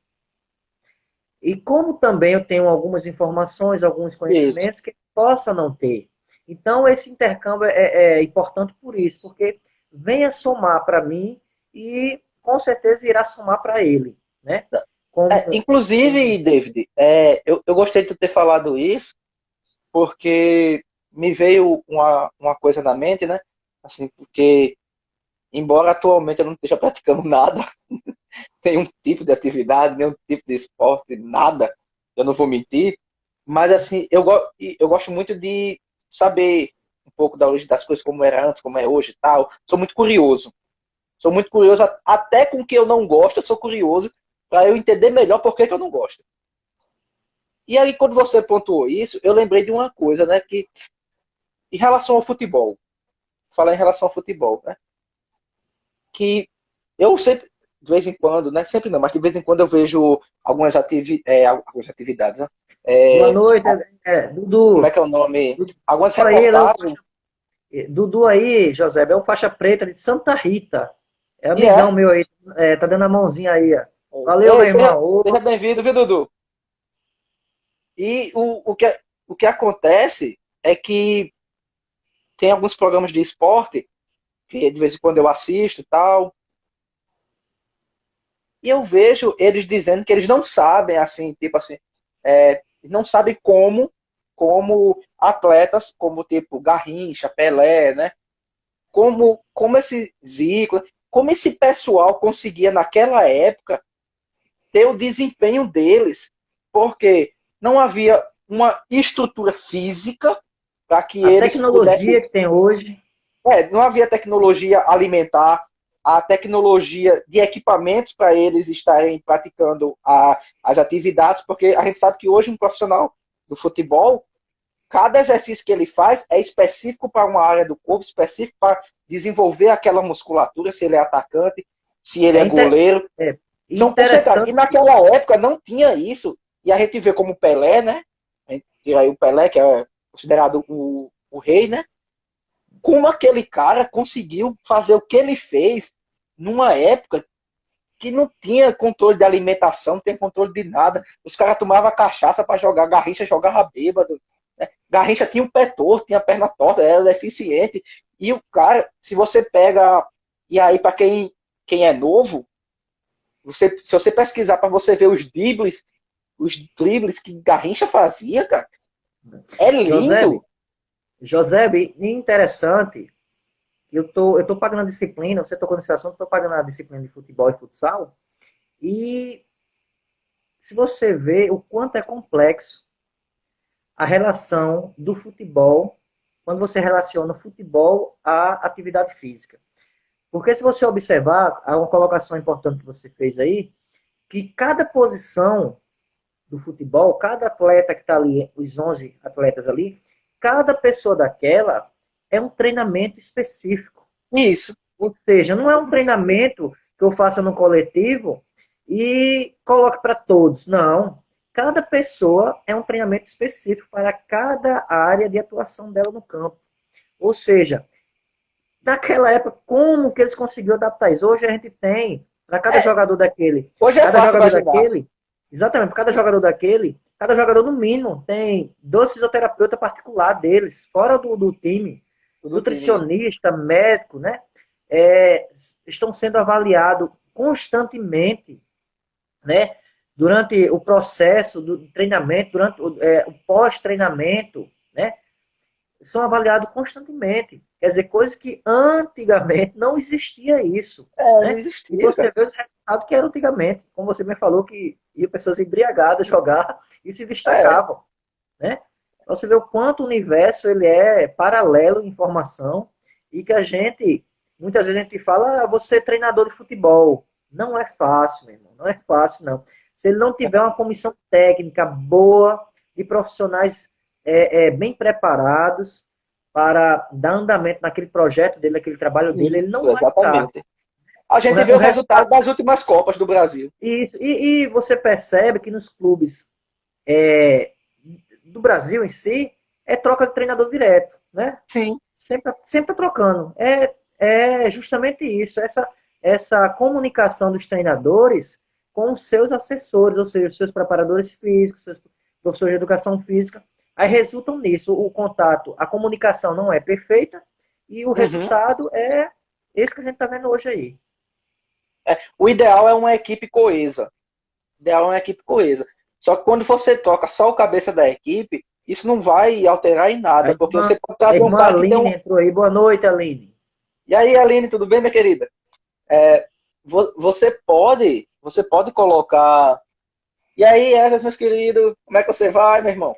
E como também eu tenho algumas informações, alguns Isso. conhecimentos que ele possa não ter. Então, esse intercâmbio é importante por isso, porque venha somar para mim e com certeza irá somar para ele, né? Inclusive, David, eu gostei de tu ter falado isso, porque me veio uma coisa na mente, né? Assim, porque, embora atualmente eu não esteja praticando nada, nenhum tipo de atividade, nenhum tipo de esporte, nada, eu não vou mentir, mas assim, eu gosto muito de saber um pouco da origem das coisas, como era antes, como é hoje e tal. Sou muito curioso. Sou muito curioso, até com o que eu não gosto, eu sou curioso para eu entender melhor por que eu não gosto. E aí, quando você pontuou isso, eu lembrei de uma coisa, né? Que em relação ao futebol, falar em relação ao futebol, né? Que eu sempre, de vez em quando, né? Sempre não, mas de vez em quando eu vejo algumas atividades, né? Boa É, noite, como é Dudu. que é o nome? Dudu Algumas aí, reportagens. Dudu aí, José, é um faixa preta de Santa Rita. É E amigão meu aí, tá dando a mãozinha aí, ó. Valeu, meu ei, seja, irmão. Ô, seja bem-vindo, viu, Dudu? E o que acontece é que tem alguns programas de esporte que de vez em quando eu assisto e tal, e eu vejo eles dizendo que eles não sabem, assim, tipo assim, não sabem como atletas, como tipo Garrincha, Pelé, né? Como esse Zico, como esse pessoal conseguia naquela época ter o desempenho deles, porque não havia uma estrutura física para que a eles pudessem. tecnologia que tem hoje. Não havia tecnologia alimentar, a tecnologia de equipamentos para eles estarem praticando as atividades, porque a gente sabe que hoje um profissional do futebol, cada exercício que ele faz é específico para uma área do corpo, específico para desenvolver aquela musculatura, se ele é atacante, se ele É, é goleiro. é São concentrados. E interessante. naquela época não tinha isso. E a gente vê como o Pelé, né? A gente tira aí o Pelé, que é considerado o rei, né? Como aquele cara conseguiu fazer o que ele fez numa época que não tinha controle de alimentação, não tinha controle de nada. Os caras tomavam cachaça para jogar, Garrincha jogava bêbado. Né? Garrincha tinha um pé torto, tinha a perna torta, era deficiente. E o cara, se você pega. E aí, para quem é novo, se você pesquisar para você ver os dribles que Garrincha fazia, cara, é José, lindo. José, interessante. Eu tô pagando a disciplina, você tocou nesse assunto, eu tô pagando a disciplina de futebol e futsal. E se você vê o quanto é complexo a relação do futebol, quando você relaciona o futebol à atividade física. Porque se você observar, há uma colocação importante que você fez aí, que cada posição do futebol, cada atleta que está ali, os 11 atletas ali, cada pessoa daquela é um treinamento específico. Isso. Ou seja, não é um treinamento que eu faça no coletivo e coloque para todos. Não. Cada pessoa é um treinamento específico para cada área de atuação dela no campo. Ou seja, naquela época, como que eles conseguiram adaptar isso? Hoje a gente tem, para cada É, jogador daquele, hoje é cada fácil jogador imaginar. daquele, exatamente, para cada jogador daquele, cada jogador no mínimo tem 2 fisioterapeutas particular deles, fora do time, Do time. nutricionista, médico, né? Estão sendo avaliados constantemente, né? Durante o processo do treinamento, durante o pós-treinamento, né? São avaliados constantemente. Quer dizer, coisas que antigamente não existia isso, Não né? E existia, você cara. vê os resultados que eram antigamente. Como você me falou, que iam pessoas embriagadas jogar e se É, destacavam, né? Você vê o quanto o universo ele é paralelo em informação e que a gente, muitas vezes a gente fala, você é treinador de futebol. Não é fácil, meu irmão. Não é fácil, não. Se ele não tiver uma comissão técnica boa, de profissionais bem preparados para dar andamento naquele projeto dele, naquele trabalho dele, ele isso, não vai estar. exatamente. A O, gente vê o o resultado resultado. das últimas Copas do Brasil. E você percebe que nos clubes é, do Brasil em si, é troca de treinador direto, né? Sim. Sempre tá trocando. É justamente isso, essa comunicação dos treinadores com os seus assessores, ou seja, os seus preparadores físicos, seus professores de educação física, aí resultam nisso, o contato, a comunicação não é perfeita e o Uhum. resultado é esse que a gente está vendo hoje aí. O ideal é uma equipe coesa. O ideal é uma equipe coesa. Só que quando você troca só o cabeça da equipe, isso não vai alterar em nada, porque você pode A trazer um irmã cara que tem Aline um. entrou aí. Boa noite, Aline. E aí, Aline, tudo bem, minha querida? Você pode colocar. E aí, Ergas, meus queridos, como é que você vai, meu irmão?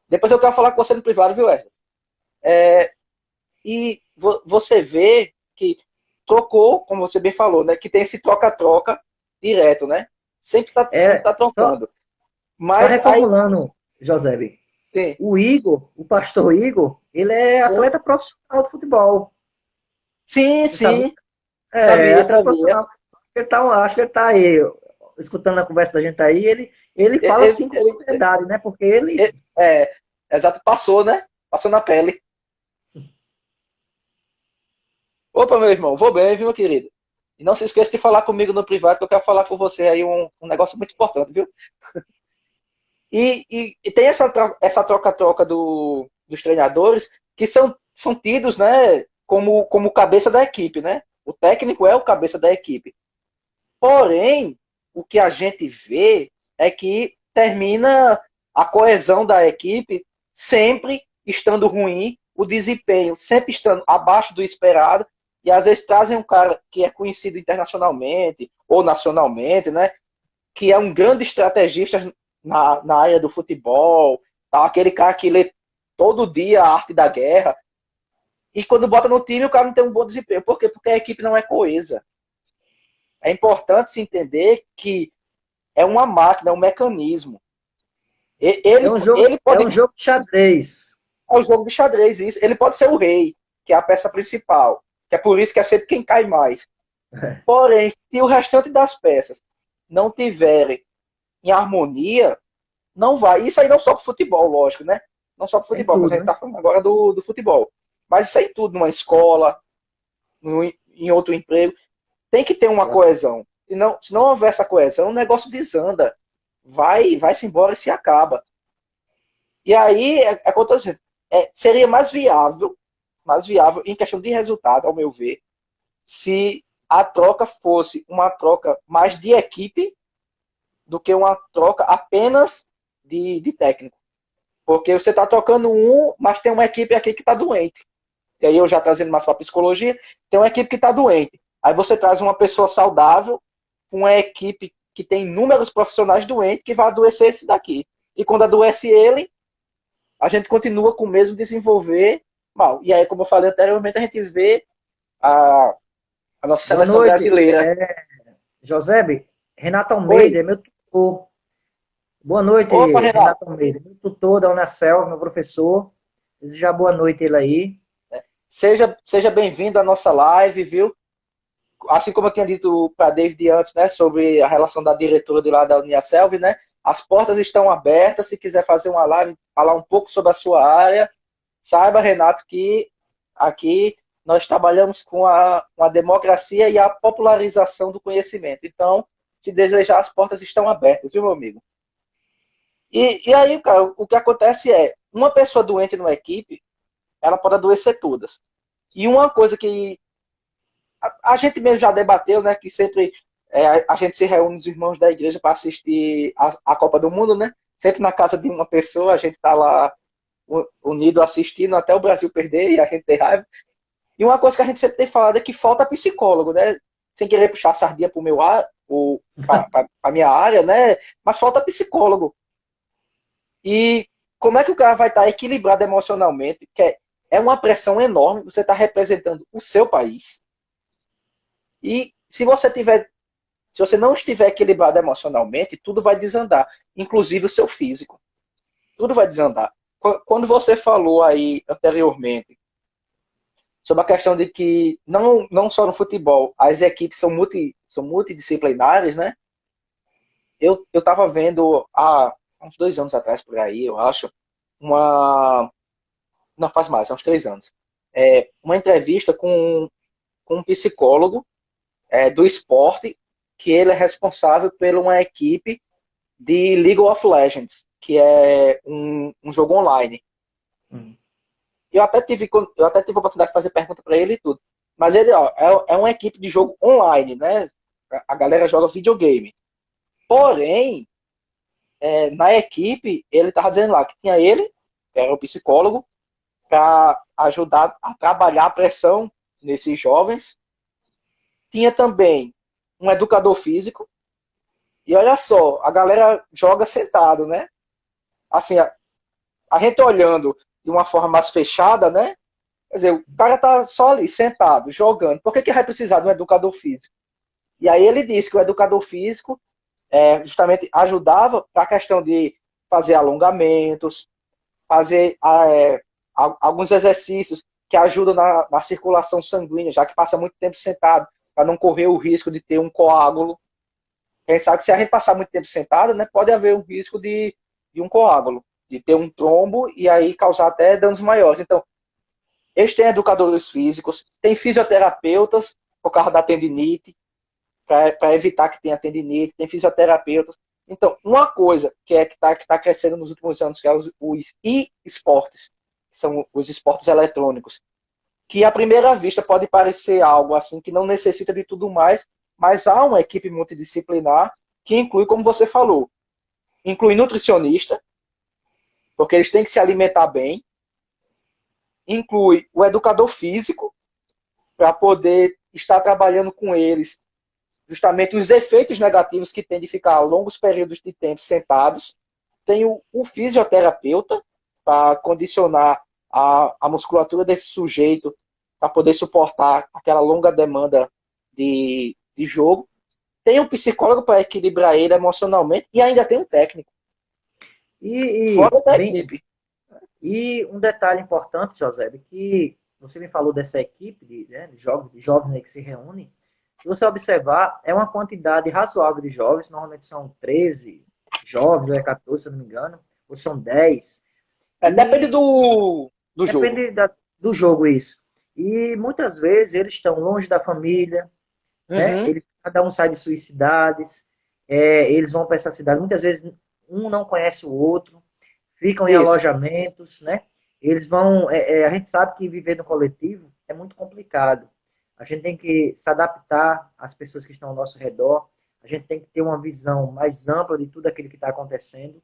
Depois eu quero falar com você no privado, viu, Ergas? E você vê que trocou, como você bem falou, né? Que tem esse troca-troca direto, né? Sempre tá trocando. Só Mas aí reformulando, José, tem. o Igor, o pastor Igor, ele é atleta profissional de futebol. Sim, Você sabe? sim. É, Sabia, atleta sabia. profissional. Acho que ele tá aí, escutando a conversa da gente aí, ele fala Ele, assim com ele, propriedade, né? Porque ele. é, exato, passou, né? Passou na pele. Opa, meu irmão, vou bem, viu, meu querido? E não se esqueça de falar comigo no privado, que eu quero falar com você aí um negócio muito importante, viu? E tem essa troca-troca dos treinadores que são tidos, né, como cabeça da equipe, né? O técnico é o cabeça da equipe. Porém, o que a gente vê é que termina a coesão da equipe sempre estando ruim, o desempenho sempre estando abaixo do esperado, e às vezes trazem um cara que é conhecido internacionalmente ou nacionalmente, né? Que é um grande estrategista na área do futebol, tá? Aquele cara que lê todo dia a arte da guerra, e quando bota no time o cara não tem um bom desempenho. Por quê? Porque a equipe não é coesa. É importante se entender que é uma máquina, é um mecanismo. Ele É pode um jogo de xadrez. é o jogo de xadrez, isso. Ele pode ser o rei, que é a peça principal, que é por isso que é sempre quem cai mais. Porém, se o restante das peças não tiverem em harmonia, não vai. Isso aí não só para futebol, lógico, né? Não só para Tem futebol, mas a tudo, gente né? está falando agora do futebol. Mas isso aí tudo, numa escola, em outro emprego, tem que ter uma coesão. Se não houver essa coesão, o negócio desanda. Vai-se embora e se acaba. E aí, é como eu tô dizendo, seria mais viável em questão de resultado, ao meu ver, se a troca fosse uma troca mais de equipe do que uma troca apenas de técnico. Porque você está trocando mas tem uma equipe aqui que está doente. E aí eu já trazendo mais para a psicologia, tem uma equipe que está doente. Aí você traz uma pessoa saudável, uma equipe que tem inúmeros profissionais doentes, que vai adoecer esse daqui. E quando adoece ele, a gente continua com o mesmo desenvolver mal. E aí, como eu falei anteriormente, a gente vê a, a nossa Boa seleção noite, brasileira. José. Renato Oi. Almeida é meu tutor. Boa noite, Opa, Renato. Renato Almeida. Meu tutor da Unacel, meu professor. Desejar boa noite ele aí. Seja bem-vindo à nossa live, viu? Assim como eu tinha dito para David antes, né, sobre a relação da diretora de lá da Uniaselv, né, as portas estão abertas. Se quiser fazer uma live, falar um pouco sobre a sua área, saiba, Renato, que aqui nós trabalhamos com a democracia e a popularização do conhecimento. Então, se desejar, as portas estão abertas, viu, meu amigo? E aí, cara, o que acontece é, uma pessoa doente numa equipe, ela pode adoecer todas. E uma coisa que a gente mesmo já debateu, né, que sempre a gente se reúne os irmãos da igreja para assistir a Copa do Mundo, né? Sempre na casa de uma pessoa, a gente tá lá unido assistindo até o Brasil perder e a gente tem raiva. E uma coisa que a gente sempre tem falado é que falta psicólogo, né? Sem querer puxar a sardinha pro meu ar, para minha área, né? Mas falta psicólogo. E como é que o cara vai estar equilibrado emocionalmente? Que é uma pressão enorme. Você está representando o seu país. E se você não estiver equilibrado emocionalmente, tudo vai desandar, inclusive o seu físico. Tudo vai desandar. Quando você falou aí anteriormente sobre a questão de que não só no futebol, as equipes são multidisciplinares, né? Eu estava vendo há uns 2 anos atrás, por aí, eu acho, uma. Não faz mais, há uns 3 anos. Uma entrevista com um psicólogo do esporte, que ele é responsável por uma equipe de League of Legends, que é um jogo online. Eu até tive a oportunidade de fazer pergunta para ele e tudo. Mas ele é uma equipe de jogo online, né? A galera joga videogame. Porém, na equipe, ele estava dizendo lá que tinha ele, que era o psicólogo, para ajudar a trabalhar a pressão nesses jovens. Tinha também um educador físico. E olha só, a galera joga sentado, né? Assim, a gente olhando de uma forma mais fechada, né? Quer dizer, o cara tá só ali, sentado, jogando. Por que que vai precisar de um educador físico? E aí ele disse que o educador físico justamente ajudava para a questão de fazer alongamentos, fazer alguns exercícios que ajudam na circulação sanguínea, já que passa muito tempo sentado, para não correr o risco de ter um coágulo. Quem sabe que se a gente passar muito tempo sentado, né, pode haver um risco de um coágulo, de ter um trombo e aí causar até danos maiores. Então, eles têm educadores físicos, tem fisioterapeutas por causa da tendinite, para evitar que tenha tendinite, tem fisioterapeutas. Então, uma coisa que está crescendo nos últimos anos, que é os e-esportes, que são os esportes eletrônicos, que à primeira vista pode parecer algo assim que não necessita de tudo mais, mas há uma equipe multidisciplinar que inclui, como você falou, inclui nutricionista, porque eles têm que se alimentar bem, inclui o educador físico, para poder estar trabalhando com eles justamente os efeitos negativos que tem de ficar longos períodos de tempo sentados. Tem o fisioterapeuta para condicionar a musculatura desse sujeito para poder suportar aquela longa demanda de jogo. Tem um psicólogo para equilibrar ele emocionalmente e ainda tem um técnico. Fora da equipe. E um detalhe importante, José, que você me falou dessa equipe de jovens aí que se reúnem. Se você observar, é uma quantidade razoável de jovens, normalmente são 13 jovens, ou é 14, se eu não me engano, ou são 10. Depende do jogo. Depende do jogo, isso. E muitas vezes eles estão longe da família, né? Cada um sai de suas cidades, eles vão para essa cidade, muitas vezes um não conhece o outro, ficam em alojamentos, né? Eles vão... a gente sabe que viver no coletivo é muito complicado. A gente tem que se adaptar às pessoas que estão ao nosso redor. A gente tem que ter uma visão mais ampla de tudo aquilo que está acontecendo.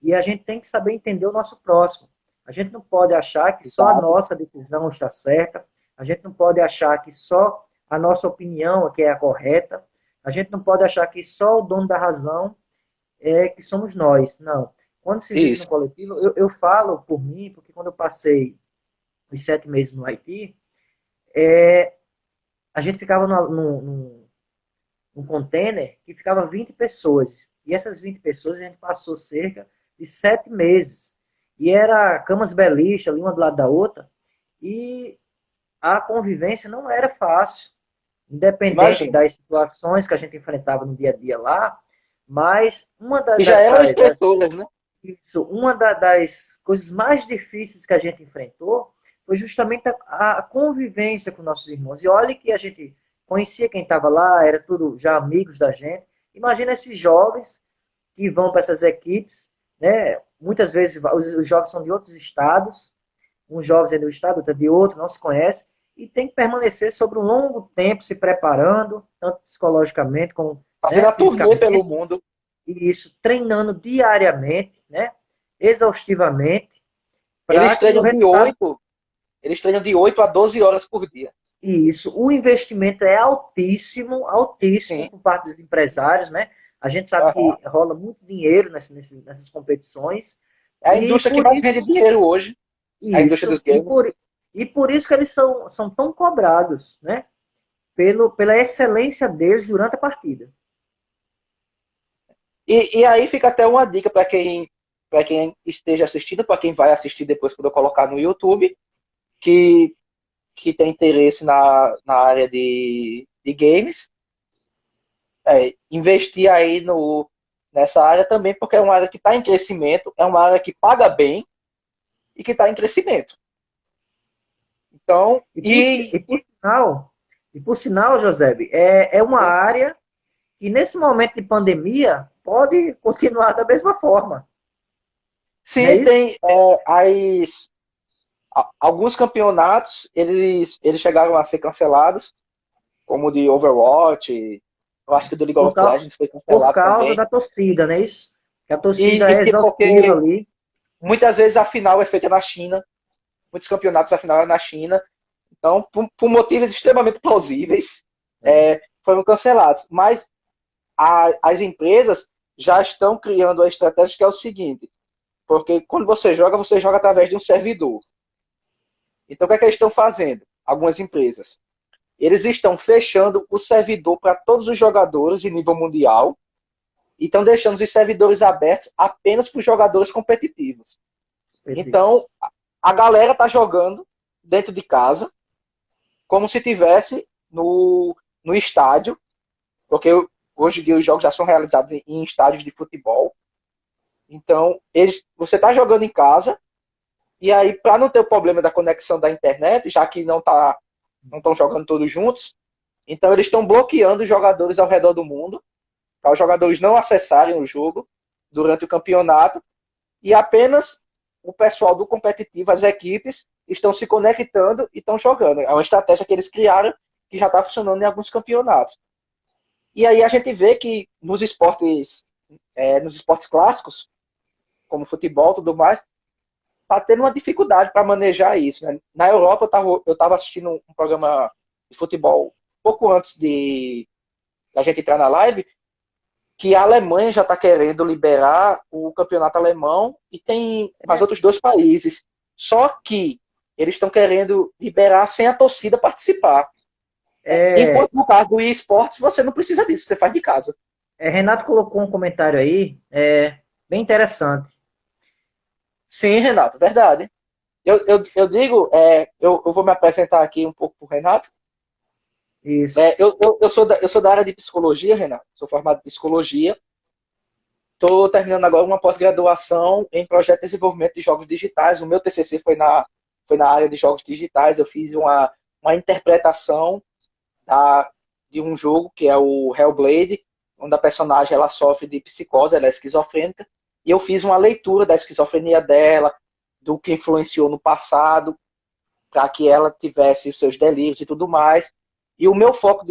E a gente tem que saber entender o nosso próximo. A gente não pode achar que só a nossa decisão está certa. A gente não pode achar que só a nossa opinião é a correta. A gente não pode achar que só o dono da razão é que somos nós. Não. Quando se vive no coletivo, eu falo por mim, porque quando eu passei os 7 meses no Haiti, a gente ficava num container que ficava 20 pessoas. E essas 20 pessoas a gente passou cerca de 7 meses. E era camas beliches, ali uma do lado da outra. E a convivência não era fácil. Independente das situações que a gente enfrentava no dia a dia lá. Mas uma das... E já eram estressoras, né? Uma das coisas mais difíceis que a gente enfrentou foi justamente a convivência com nossos irmãos. E olha que a gente conhecia quem estava lá, era tudo já amigos da gente. Imagina esses jovens que vão para essas equipes, né? Muitas vezes os jovens são de outros estados, uns jovens é de um estado, outro é de outro, não se conhece, e tem que permanecer sobre um longo tempo se preparando, tanto psicologicamente como fazendo a turnê pelo mundo. E isso, treinando diariamente, né? Exaustivamente. Eles treinam de 8 a 12 horas por dia. Isso. O investimento é altíssimo, altíssimo por parte dos empresários, né? A gente sabe que rola muito dinheiro nessas competições. É a indústria que mais vende dinheiro hoje. Isso, a indústria dos games. E por isso que eles são tão cobrados, né? Pela excelência deles durante a partida. E aí fica até uma dica para quem esteja assistindo, para quem vai assistir depois quando eu colocar no YouTube, que tem interesse na área de games, investir aí nessa área também, porque é uma área que está em crescimento, é uma área que paga bem e que está em crescimento. Então, por sinal, José, é uma área que nesse momento de pandemia pode continuar da mesma forma. Sim, tem alguns campeonatos, eles chegaram a ser cancelados, como o de Overwatch, eu acho que o do League of Legends foi cancelado também. Por causa também. Da torcida, não é isso? Que a torcida é exaustiva ali. Muitas vezes a final é feita na China, muitos campeonatos a final é na China, então por motivos extremamente plausíveis foram cancelados. Mas as empresas já estão criando a estratégia que é o seguinte, porque quando você joga através de um servidor. Então, o que é que eles estão fazendo? Algumas empresas. Eles estão fechando o servidor para todos os jogadores em nível mundial e estão deixando os servidores abertos apenas para os jogadores competitivos. Então, a galera está jogando dentro de casa como se tivesse no estádio, porque hoje em dia os jogos já são realizados em estádios de futebol. Então, você está jogando em casa, e aí, para não ter o problema da conexão da internet, já que não estão jogando todos juntos, então eles estão bloqueando os jogadores ao redor do mundo, para os jogadores não acessarem o jogo durante o campeonato, e apenas o pessoal do competitivo, as equipes, estão se conectando e estão jogando. É uma estratégia que eles criaram que já está funcionando em alguns campeonatos. E aí a gente vê que nos esportes clássicos, como futebol e tudo mais, está tendo uma dificuldade para manejar isso. Né? Na Europa, eu estava assistindo um programa de futebol pouco antes da gente entrar na live, que a Alemanha já está querendo liberar o campeonato alemão e tem mais outros 2 países. Só que eles estão querendo liberar sem a torcida participar. Enquanto no caso do eSports, você não precisa disso, você faz de casa. Renato colocou um comentário aí, bem interessante. Sim, Renato, verdade. Eu digo, eu vou me apresentar aqui um pouco para o Renato. Isso. Eu sou da área de psicologia, Renato. Sou formado em psicologia. Estou terminando agora uma pós-graduação em projeto de desenvolvimento de jogos digitais. O meu TCC foi na área de jogos digitais. Eu fiz uma interpretação de um jogo que é o Hellblade, onde a personagem ela sofre de psicose, ela é esquizofrênica. E eu fiz uma leitura da esquizofrenia dela, do que influenciou no passado, para que ela tivesse os seus delírios e tudo mais. E o meu foco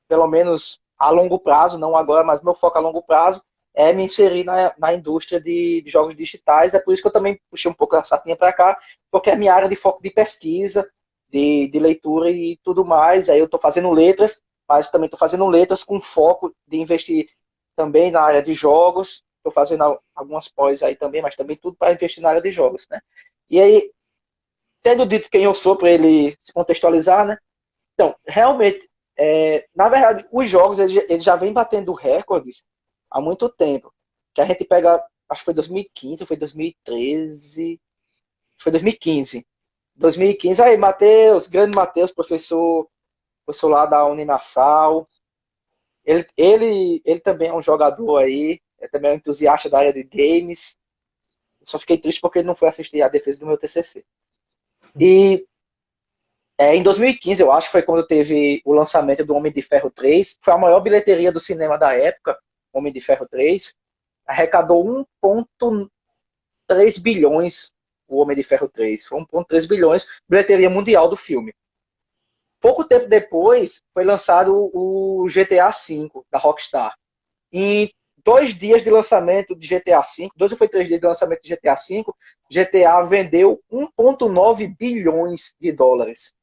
pelo menos a longo prazo, não agora, mas meu foco a longo prazo é me inserir na indústria de jogos digitais. É por isso que eu também puxei um pouco a sardinha para cá, porque é a minha área de foco de pesquisa, de leitura e tudo mais. Aí eu estou fazendo letras, mas também estou fazendo letras com foco de investir também na área de jogos. Estou fazendo algumas pós aí também, mas também tudo para investir na área de jogos, né? E aí, tendo dito quem eu sou, para ele se contextualizar, né? Então, realmente, na verdade, os jogos eles já vêm batendo recordes há muito tempo. Que a gente pega, acho que foi 2015, foi 2013, foi 2015. 2015, aí, Matheus, grande Matheus, professor lá da Uninassal. Ele também é um jogador aí, também é um entusiasta da área de games. Eu só fiquei triste porque ele não foi assistir a defesa do meu TCC. E em 2015, eu acho que foi quando teve o lançamento do Homem de Ferro 3. Foi a maior bilheteria do cinema da época, Homem de Ferro 3. Arrecadou 1,3 bilhões o Homem de Ferro 3. Foi 1,3 bilhões, bilheteria mundial do filme. Pouco tempo depois, foi lançado o GTA V, da Rockstar. Em 2 dias de lançamento de GTA V, 2 ou foi 3 dias de lançamento de GTA V, GTA vendeu 1,9 bilhões de dólares.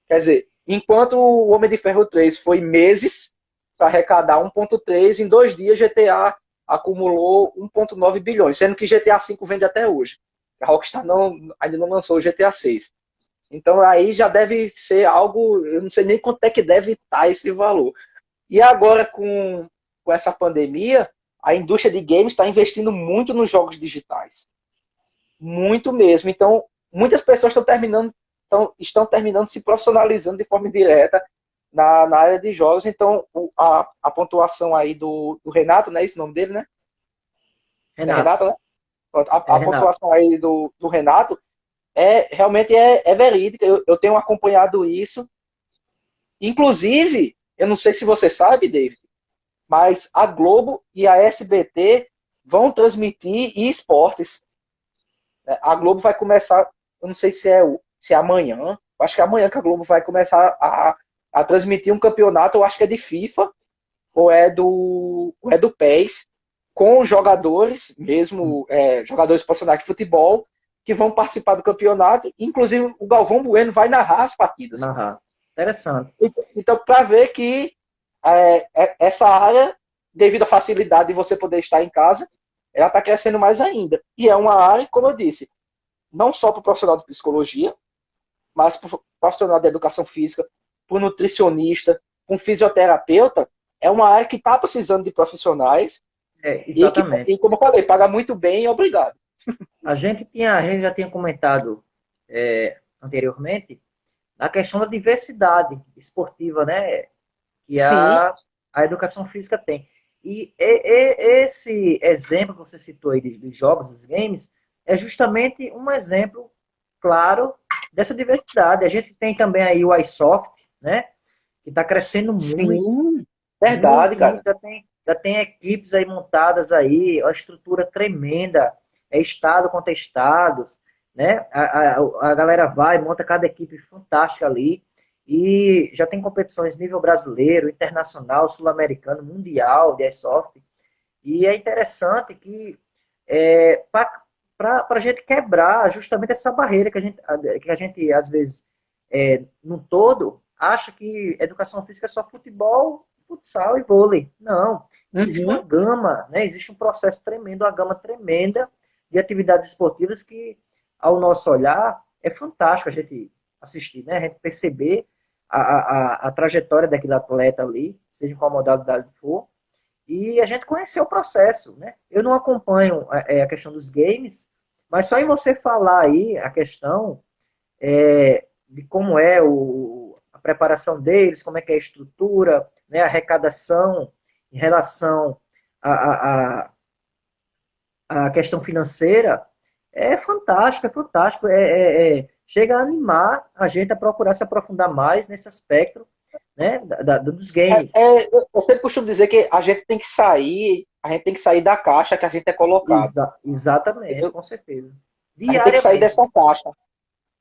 Quer dizer, enquanto o Homem de Ferro 3 foi meses para arrecadar 1,3, em 2 dias GTA acumulou 1,9 bilhões, sendo que GTA V vende até hoje. A Rockstar ainda não lançou o GTA 6. Então aí já deve ser algo, eu não sei nem quanto é que deve estar esse valor. E agora com essa pandemia, a indústria de games está investindo muito nos jogos digitais. Muito mesmo. Então, muitas pessoas estão terminando se profissionalizando de forma indireta na área de jogos. Então, a pontuação aí do Renato, né? Esse nome dele, né? Renato, né? Pronto, a pontuação aí do Renato realmente é verídica. Eu tenho acompanhado isso. Inclusive, eu não sei se você sabe, David, mas a Globo e a SBT vão transmitir esportes. A Globo vai começar, eu não sei se é amanhã, acho que é amanhã que a Globo vai começar a transmitir um campeonato, eu acho que é de FIFA, ou é do PES, com jogadores, mesmo jogadores profissionais de futebol, que vão participar do campeonato. Inclusive, o Galvão Bueno vai narrar as partidas. Interessante. Então, para ver que essa área, devido à facilidade de você poder estar em casa, ela está crescendo mais ainda. E é uma área, como eu disse, não só para o profissional de psicologia, mas para o profissional de educação física, para o nutricionista, para um fisioterapeuta, é uma área que está precisando de profissionais Exatamente. e, como eu falei, paga muito bem e obrigado. A gente já tinha comentado anteriormente a questão da diversidade esportiva, né? Que Sim, a educação física tem. Esse exemplo que você citou aí dos jogos, dos games, é justamente um exemplo claro dessa diversidade. A gente tem também aí o iSoft, né? Que está crescendo muito, sim, verdade, muito, muito. cara. Já tem equipes aí montadas aí, uma estrutura tremenda, estado contra estados, né? A galera vai, monta cada equipe fantástica ali, e já tem competições nível brasileiro, internacional, sul-americano, mundial de airsoft, e é interessante que para a gente quebrar justamente essa barreira que a gente às vezes, no todo, acha que educação física é só futebol, futsal e vôlei. Não. Existe uma Uhum. gama, né? Existe um processo tremendo, uma gama tremenda de atividades esportivas que, ao nosso olhar, é fantástico a gente assistir, né? A gente perceber a trajetória daquele atleta ali, seja qual modalidade for, e a gente conheceu o processo, né? Eu não acompanho a questão dos games, mas só em você falar aí a questão de como é a preparação deles, como é que é a estrutura, né, a arrecadação em relação à, à questão financeira, é fantástico, é fantástico. Chega a animar a gente a procurar se aprofundar mais nesse aspecto, né, dos games. Eu sempre costumo dizer que a gente tem que sair da caixa que a gente é colocado. Exatamente, Entendeu? com certeza. A gente tem que sair Diariamente. dessa caixa.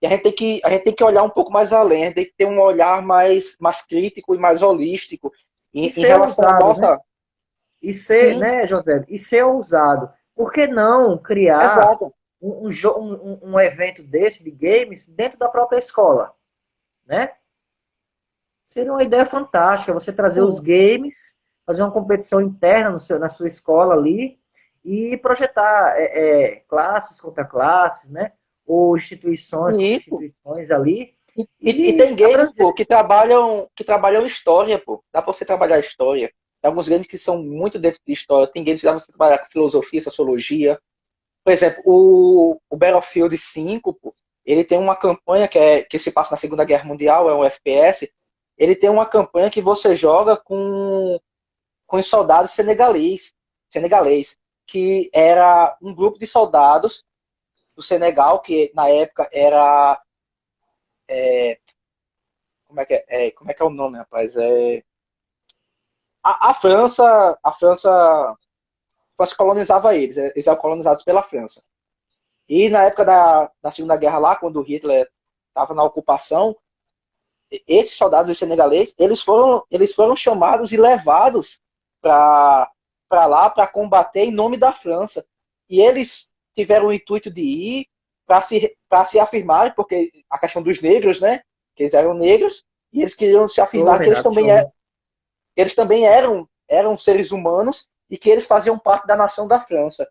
E a gente tem que olhar um pouco mais além, a gente tem que ter um olhar mais crítico e mais holístico E em ser relação à ousado, né? nossa. E ser, Sim, né, José? E ser ousado. Por que não criar exato. um evento desse de games dentro da própria escola, né? Seria uma ideia fantástica você trazer os Sim. games, fazer uma competição interna na sua escola ali e projetar classes contra classes, né? Ou instituições contra Isso. instituições ali E e tem games, pô, que trabalham história, pô. Dá pra você trabalhar história. Tem alguns games que são muito dentro de história. Tem games que dá pra você trabalhar com filosofia, sociologia. Por exemplo, o Battlefield 5, pô, ele tem uma campanha que se passa na Segunda Guerra Mundial, é um FPS. Ele tem uma campanha que você joga com os soldados senegalês, que era um grupo de soldados do Senegal, que na época era. Como é que é o nome, rapaz? A França colonizava eles eram colonizados pela França. E na época da Segunda Guerra lá, quando Hitler estava na ocupação, esses soldados senegalês, eles foram chamados e levados para lá para combater em nome da França. E eles tiveram o intuito de ir para se afirmar, porque a questão dos negros, né? Que eles eram negros, e eles queriam se show, afirmar que Renato, show. eles também eram seres humanos e que eles faziam parte da nação da França.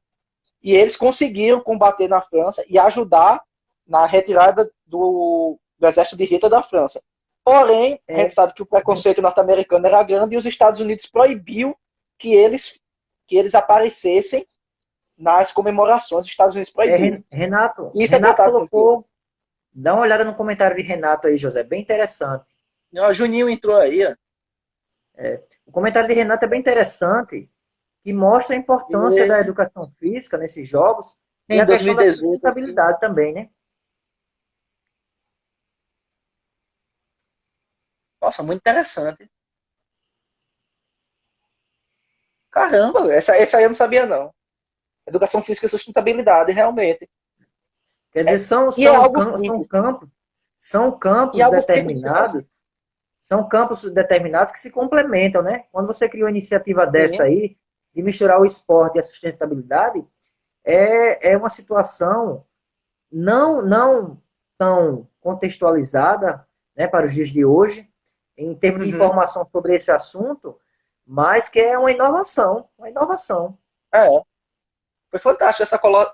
E eles conseguiram combater na França e ajudar na retirada do exército de Hitler da França. Porém, a gente É, sabe que o preconceito norte-americano era grande e os Estados Unidos proibiu que eles aparecessem nas comemorações. Os Estados Unidos proibiu. E isso é Renato tratado no filme. colocou. Dá uma olhada no comentário de Renato aí, José. Bem interessante. O Juninho entrou aí, ó. O comentário de Renato é bem interessante, que mostra a importância da E educação física nesses jogos e em a questão da 2018. sustentabilidade também, né? Nossa, muito interessante. Caramba, essa aí eu não sabia, não. Educação física e sustentabilidade, realmente. Quer dizer, E é algo simples. são E é campos algo simples de determinados, fazer. são campos determinados que se complementam, né? Quando você cria uma iniciativa dessa Sim, aí, de misturar o esporte e a sustentabilidade, é uma situação não tão contextualizada, né, para os dias de hoje, em termos de uhum. informação sobre esse assunto, mas que é uma inovação, uma inovação. É. Foi fantástico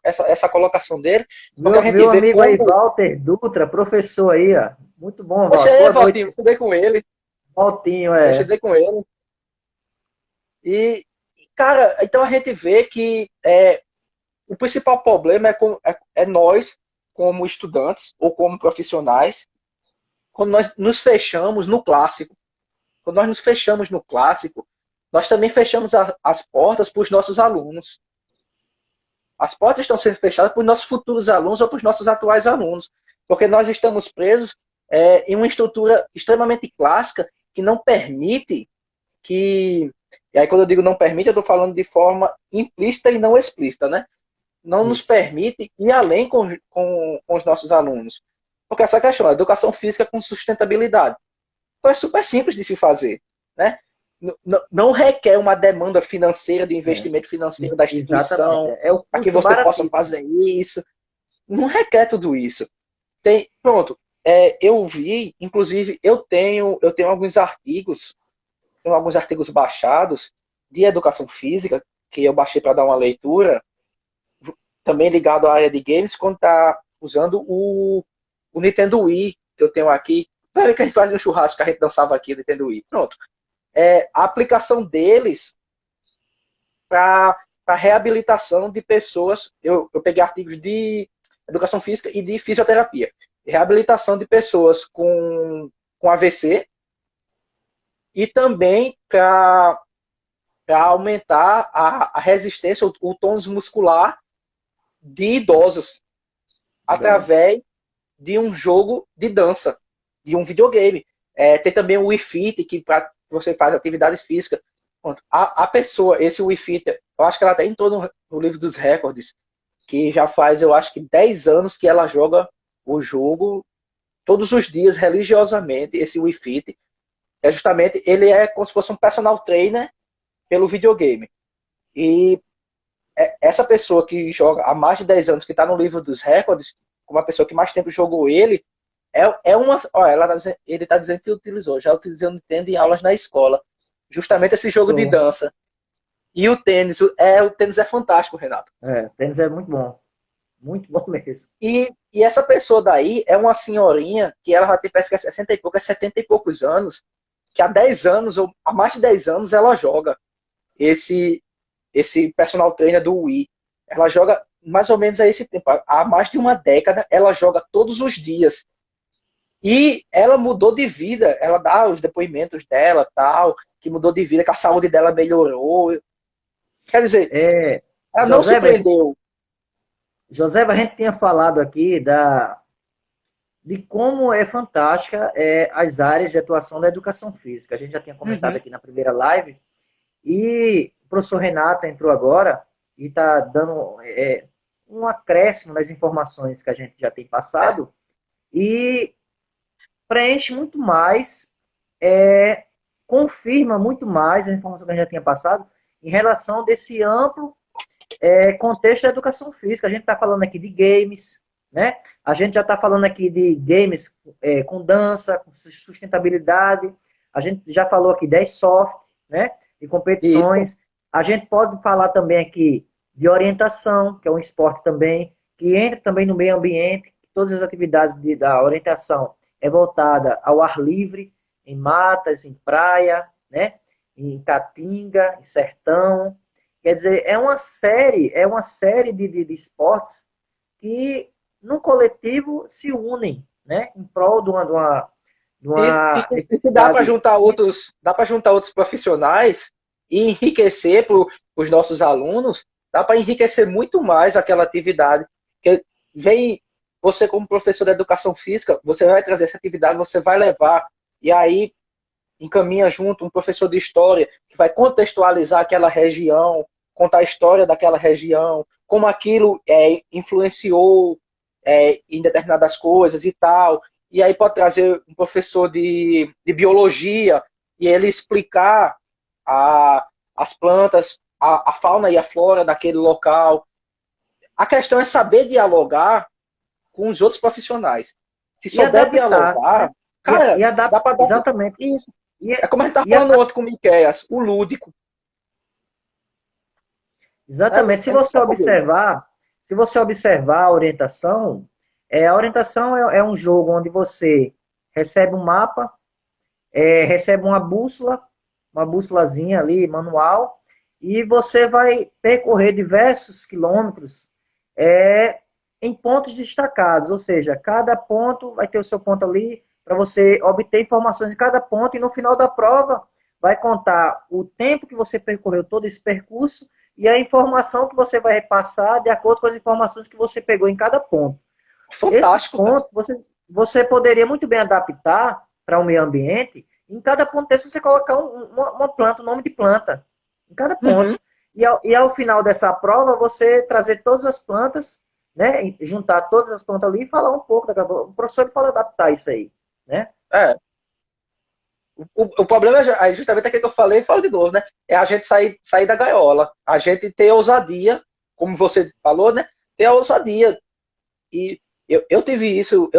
essa colocação dele. Porque a gente Meu vê amigo como... aí, Walter Dutra, professor aí, ó. Muito bom, Poxa, Walter. Boa Valtinho, noite, estudei com ele. Valtinho, Eu é. estudei com ele. Cara, então a gente vê que o principal problema é nós, como estudantes ou como profissionais, quando nós nos fechamos no clássico. Quando nós nos fechamos no clássico, nós também fechamos as portas para os nossos alunos. As portas estão sendo fechadas para os nossos futuros alunos ou para os nossos atuais alunos, porque nós estamos presos em uma estrutura extremamente clássica que não permite que... E aí, quando eu digo não permite, eu estou falando de forma implícita e não explícita, né? Não nos Isso. permite ir além com os nossos alunos. Porque essa questão, a educação física com sustentabilidade. Então é super simples de se fazer, né? Não requer uma demanda financeira, de investimento financeiro da Exatamente. instituição, É o para que custo você possa baratíssimo. fazer isso. Não requer tudo isso. Pronto, eu vi, inclusive, tenho alguns artigos baixados de educação física, que eu baixei para dar uma leitura, também ligado à área de games, quando está usando o Nintendo Wii, que eu tenho aqui. Lembra que a gente fazia um churrasco que a gente dançava aqui, o Nintendo Wii? Pronto. A aplicação deles para reabilitação de pessoas. Eu peguei artigos de educação física e de fisioterapia. Reabilitação de pessoas com AVC e também para aumentar a resistência, o tônus muscular de idosos através de um jogo de dança, de um videogame. Tem também o Wii Fit, que você faz atividades físicas. A pessoa, esse Wii Fit, eu acho que ela até entrou no livro dos recordes, que já faz, eu acho que 10 anos que ela joga o jogo todos os dias, religiosamente, esse Wii Fit. Justamente, ele é como se fosse um personal trainer pelo videogame. E essa pessoa que joga há mais de 10 anos, que está no livro dos recordes, como a pessoa que mais tempo jogou ele, ele está dizendo que utilizou, já utilizou o Nintendo em aulas na escola. Justamente esse jogo de dança. E o tênis é fantástico, Renato. O tênis é muito bom. Muito bom mesmo. E essa pessoa daí é uma senhorinha que ela já tem, parece que é 60 e pouco, 70 e poucos anos, que há 10 anos, ou há mais de 10 anos, ela joga esse personal trainer do Wii. Ela joga mais ou menos a esse tempo. Há mais de uma década, ela joga todos os dias. E ela mudou de vida. Ela dá os depoimentos dela, tal, que mudou de vida, que a saúde dela melhorou. Quer dizer, ela não se prendeu. José, a gente tinha falado aqui de como é fantástica as áreas de atuação da educação física. A gente já tinha comentado aqui na primeira live. E o professor Renato entrou agora e está dando um acréscimo nas informações que a gente já tem passado e preenche muito mais, confirma muito mais a informação que a gente já tinha passado em relação desse amplo contexto da educação física. A gente está falando aqui de games, né? A gente já está falando aqui de games com dança, com sustentabilidade. A gente já falou aqui de soft, né? De competições. Isso. A gente pode falar também aqui de orientação, que é um esporte também, que entra também no meio ambiente. Todas as atividades da orientação é voltada ao ar livre, em matas, em praia, né? Em caatinga, em sertão. Quer dizer, é uma série de esportes que, no coletivo, se unem, né? Em prol de uma e dá para juntar outros profissionais e enriquecer para os nossos alunos, dá para enriquecer muito mais aquela atividade. Que vem você, como professor de educação física, você vai trazer essa atividade, você vai levar, e aí encaminha junto um professor de história que vai contextualizar aquela região, contar a história daquela região, como aquilo influenciou em determinadas coisas e tal. E aí pode trazer um professor de biologia e ele explicar as plantas, a fauna e a flora daquele local. A questão é saber dialogar com os outros profissionais. Se souber dialogar, cara, dá para dar... Exatamente. Isso. É como a gente está falando ontem com o Miqueias, o lúdico. Exatamente. Se você observar a orientação é um jogo onde você recebe um mapa, recebe uma bússolazinha ali, manual, e você vai percorrer diversos quilômetros em pontos destacados, ou seja, cada ponto vai ter o seu ponto ali para você obter informações em cada ponto, e no final da prova vai contar o tempo que você percorreu todo esse percurso e a informação que você vai repassar de acordo com as informações que você pegou em cada ponto. Esses Fantástico, cara. pontos você poderia muito bem adaptar para o meio ambiente. Em cada ponto desse você colocar uma planta, um nome de planta. Em cada ponto. Uhum. E ao final dessa prova, você trazer todas as plantas, né? Juntar todas as plantas ali e falar um pouco. O professor pode adaptar isso aí, né? É. O problema é justamente aquilo que eu falei, e falo de novo, né? É a gente sair da gaiola. A gente ter ousadia, como você falou, né? Ter a ousadia. E eu tive isso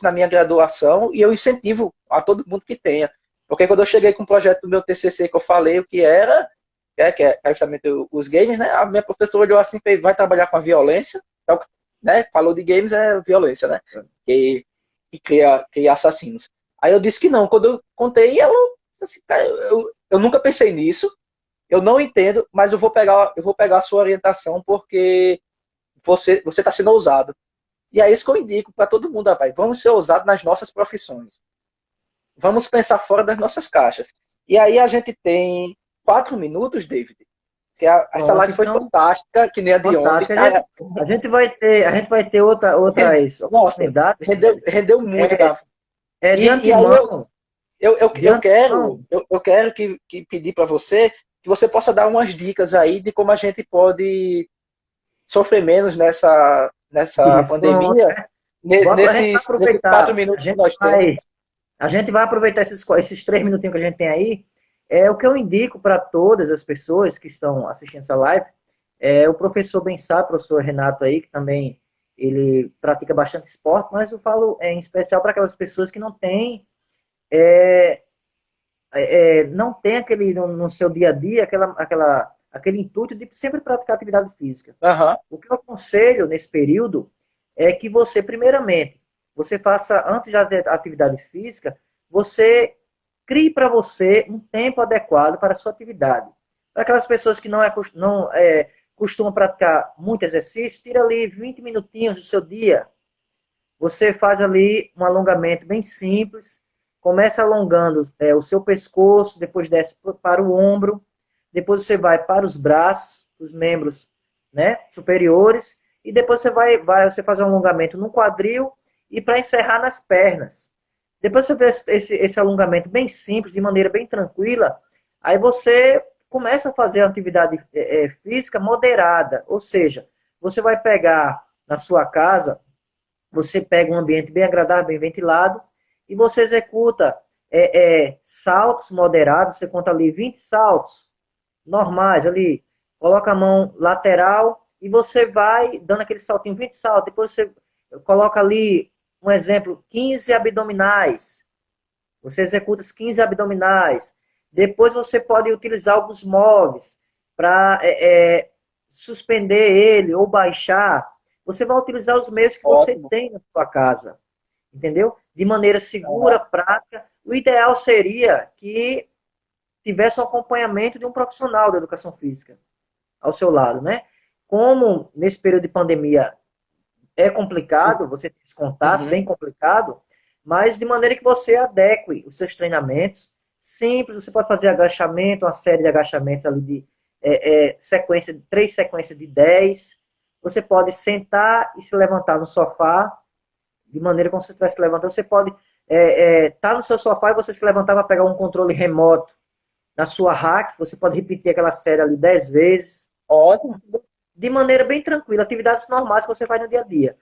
na minha graduação e eu incentivo a todo mundo que tenha. Porque quando eu cheguei com o projeto do meu TCC que eu falei o que era, que é justamente os games, né? A minha professora olhou assim, fez, vai trabalhar com a violência, né? Falou de games é violência, né? Que cria assassinos. Aí eu disse que não. Quando eu contei, ela assim, cara, eu nunca pensei nisso, eu não entendo, mas eu vou pegar a sua orientação porque você está sendo ousado. E é isso que eu indico para todo mundo, rapaz. Vamos ser ousados nas nossas profissões. Vamos pensar fora das nossas caixas. E aí a gente tem 4 minutos, David. Que essa live foi Então, fantástica, que nem a de ontem. a gente vai ter outras Nossa, oportunidades. rendeu muito, cara. De E aí antemão. eu quero que pedir para você que você possa dar umas dicas aí de como a gente pode sofrer menos nessa Isso, pronto. pandemia, nesses 4 minutos que nós temos. A gente vai aproveitar esses 3 minutinhos que a gente tem aí. O que eu indico para todas as pessoas que estão assistindo essa live, o professor Bensá, professor Renato aí, que também ele pratica bastante esporte, mas eu falo em especial para aquelas pessoas que não têm aquele no seu dia a dia aquele intuito de sempre praticar atividade física. Uhum. O que eu aconselho nesse período é que você, primeiramente, você faça, antes da atividade física, você crie para você um tempo adequado para a sua atividade. Para aquelas pessoas que não costumam praticar muito exercício, tira ali 20 minutinhos do seu dia. Você faz ali um alongamento bem simples, começa alongando o seu pescoço, depois desce para o ombro, depois você vai para os braços, os membros, né, superiores, e depois você faz um alongamento no quadril e para encerrar nas pernas. Depois você faz esse alongamento bem simples, de maneira bem tranquila, aí você começa a fazer a atividade física moderada, ou seja, você vai pegar na sua casa, você pega um ambiente bem agradável, bem ventilado, e você executa saltos moderados, você conta ali 20 saltos normais ali, coloca a mão lateral e você vai dando aquele saltinho, 20 saltos, depois você coloca ali, um exemplo, 15 abdominais, você executa os 15 abdominais, depois você pode utilizar alguns móveis para suspender ele ou baixar, você vai utilizar os meios que você tem na sua casa, entendeu? De maneira segura, prática. O ideal seria que tivesse um acompanhamento de um profissional da educação física ao seu lado, né? Como nesse período de pandemia é complicado, você tem esse contato, bem complicado, mas de maneira que você adeque os seus treinamentos, simples, você pode fazer agachamento, uma série de agachamentos ali de 3 sequências de 10, você pode sentar e se levantar no sofá, de maneira como se você estivesse levantando, você pode estar no seu sofá e você se levantar para pegar um controle remoto na sua rack, você pode repetir aquela série ali 10 vezes. Ótimo. De maneira bem tranquila, atividades normais que você faz no dia a dia.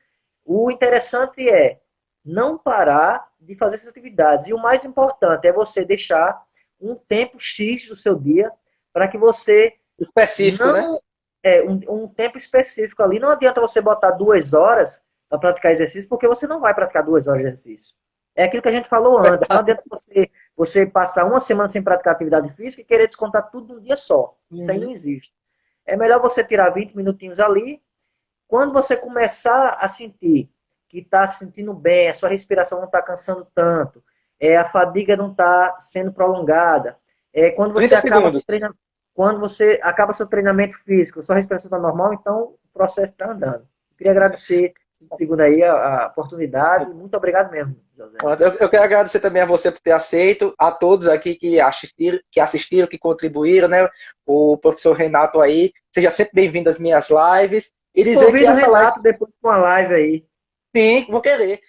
O interessante é não parar de fazer essas atividades. E o mais importante é você deixar um tempo X do seu dia para que você... Específico, né? Um tempo específico ali. Não adianta você botar 2 horas para praticar exercício, porque você não vai praticar 2 horas de exercício. É aquilo que a gente falou antes. Não adianta você passar uma semana sem praticar atividade física e querer descontar tudo num dia só. Isso aí não existe. É melhor você tirar 20 minutinhos ali. Quando você começar a sentir que está se sentindo bem, a sua respiração não está cansando tanto, a fadiga não está sendo prolongada, quando você 30 acaba segundos. quando você acaba seu treinamento físico, sua respiração está normal, então o processo está andando. Eu queria agradecer segundo aí a oportunidade. Muito obrigado mesmo, José. Eu quero agradecer também a você por ter aceito, a todos aqui que assistiram, que contribuíram, né? O professor Renato aí. Seja sempre bem-vindo às minhas lives. E dizer que Convido o essa live, Renato depois com uma live aí. sim, vou querer.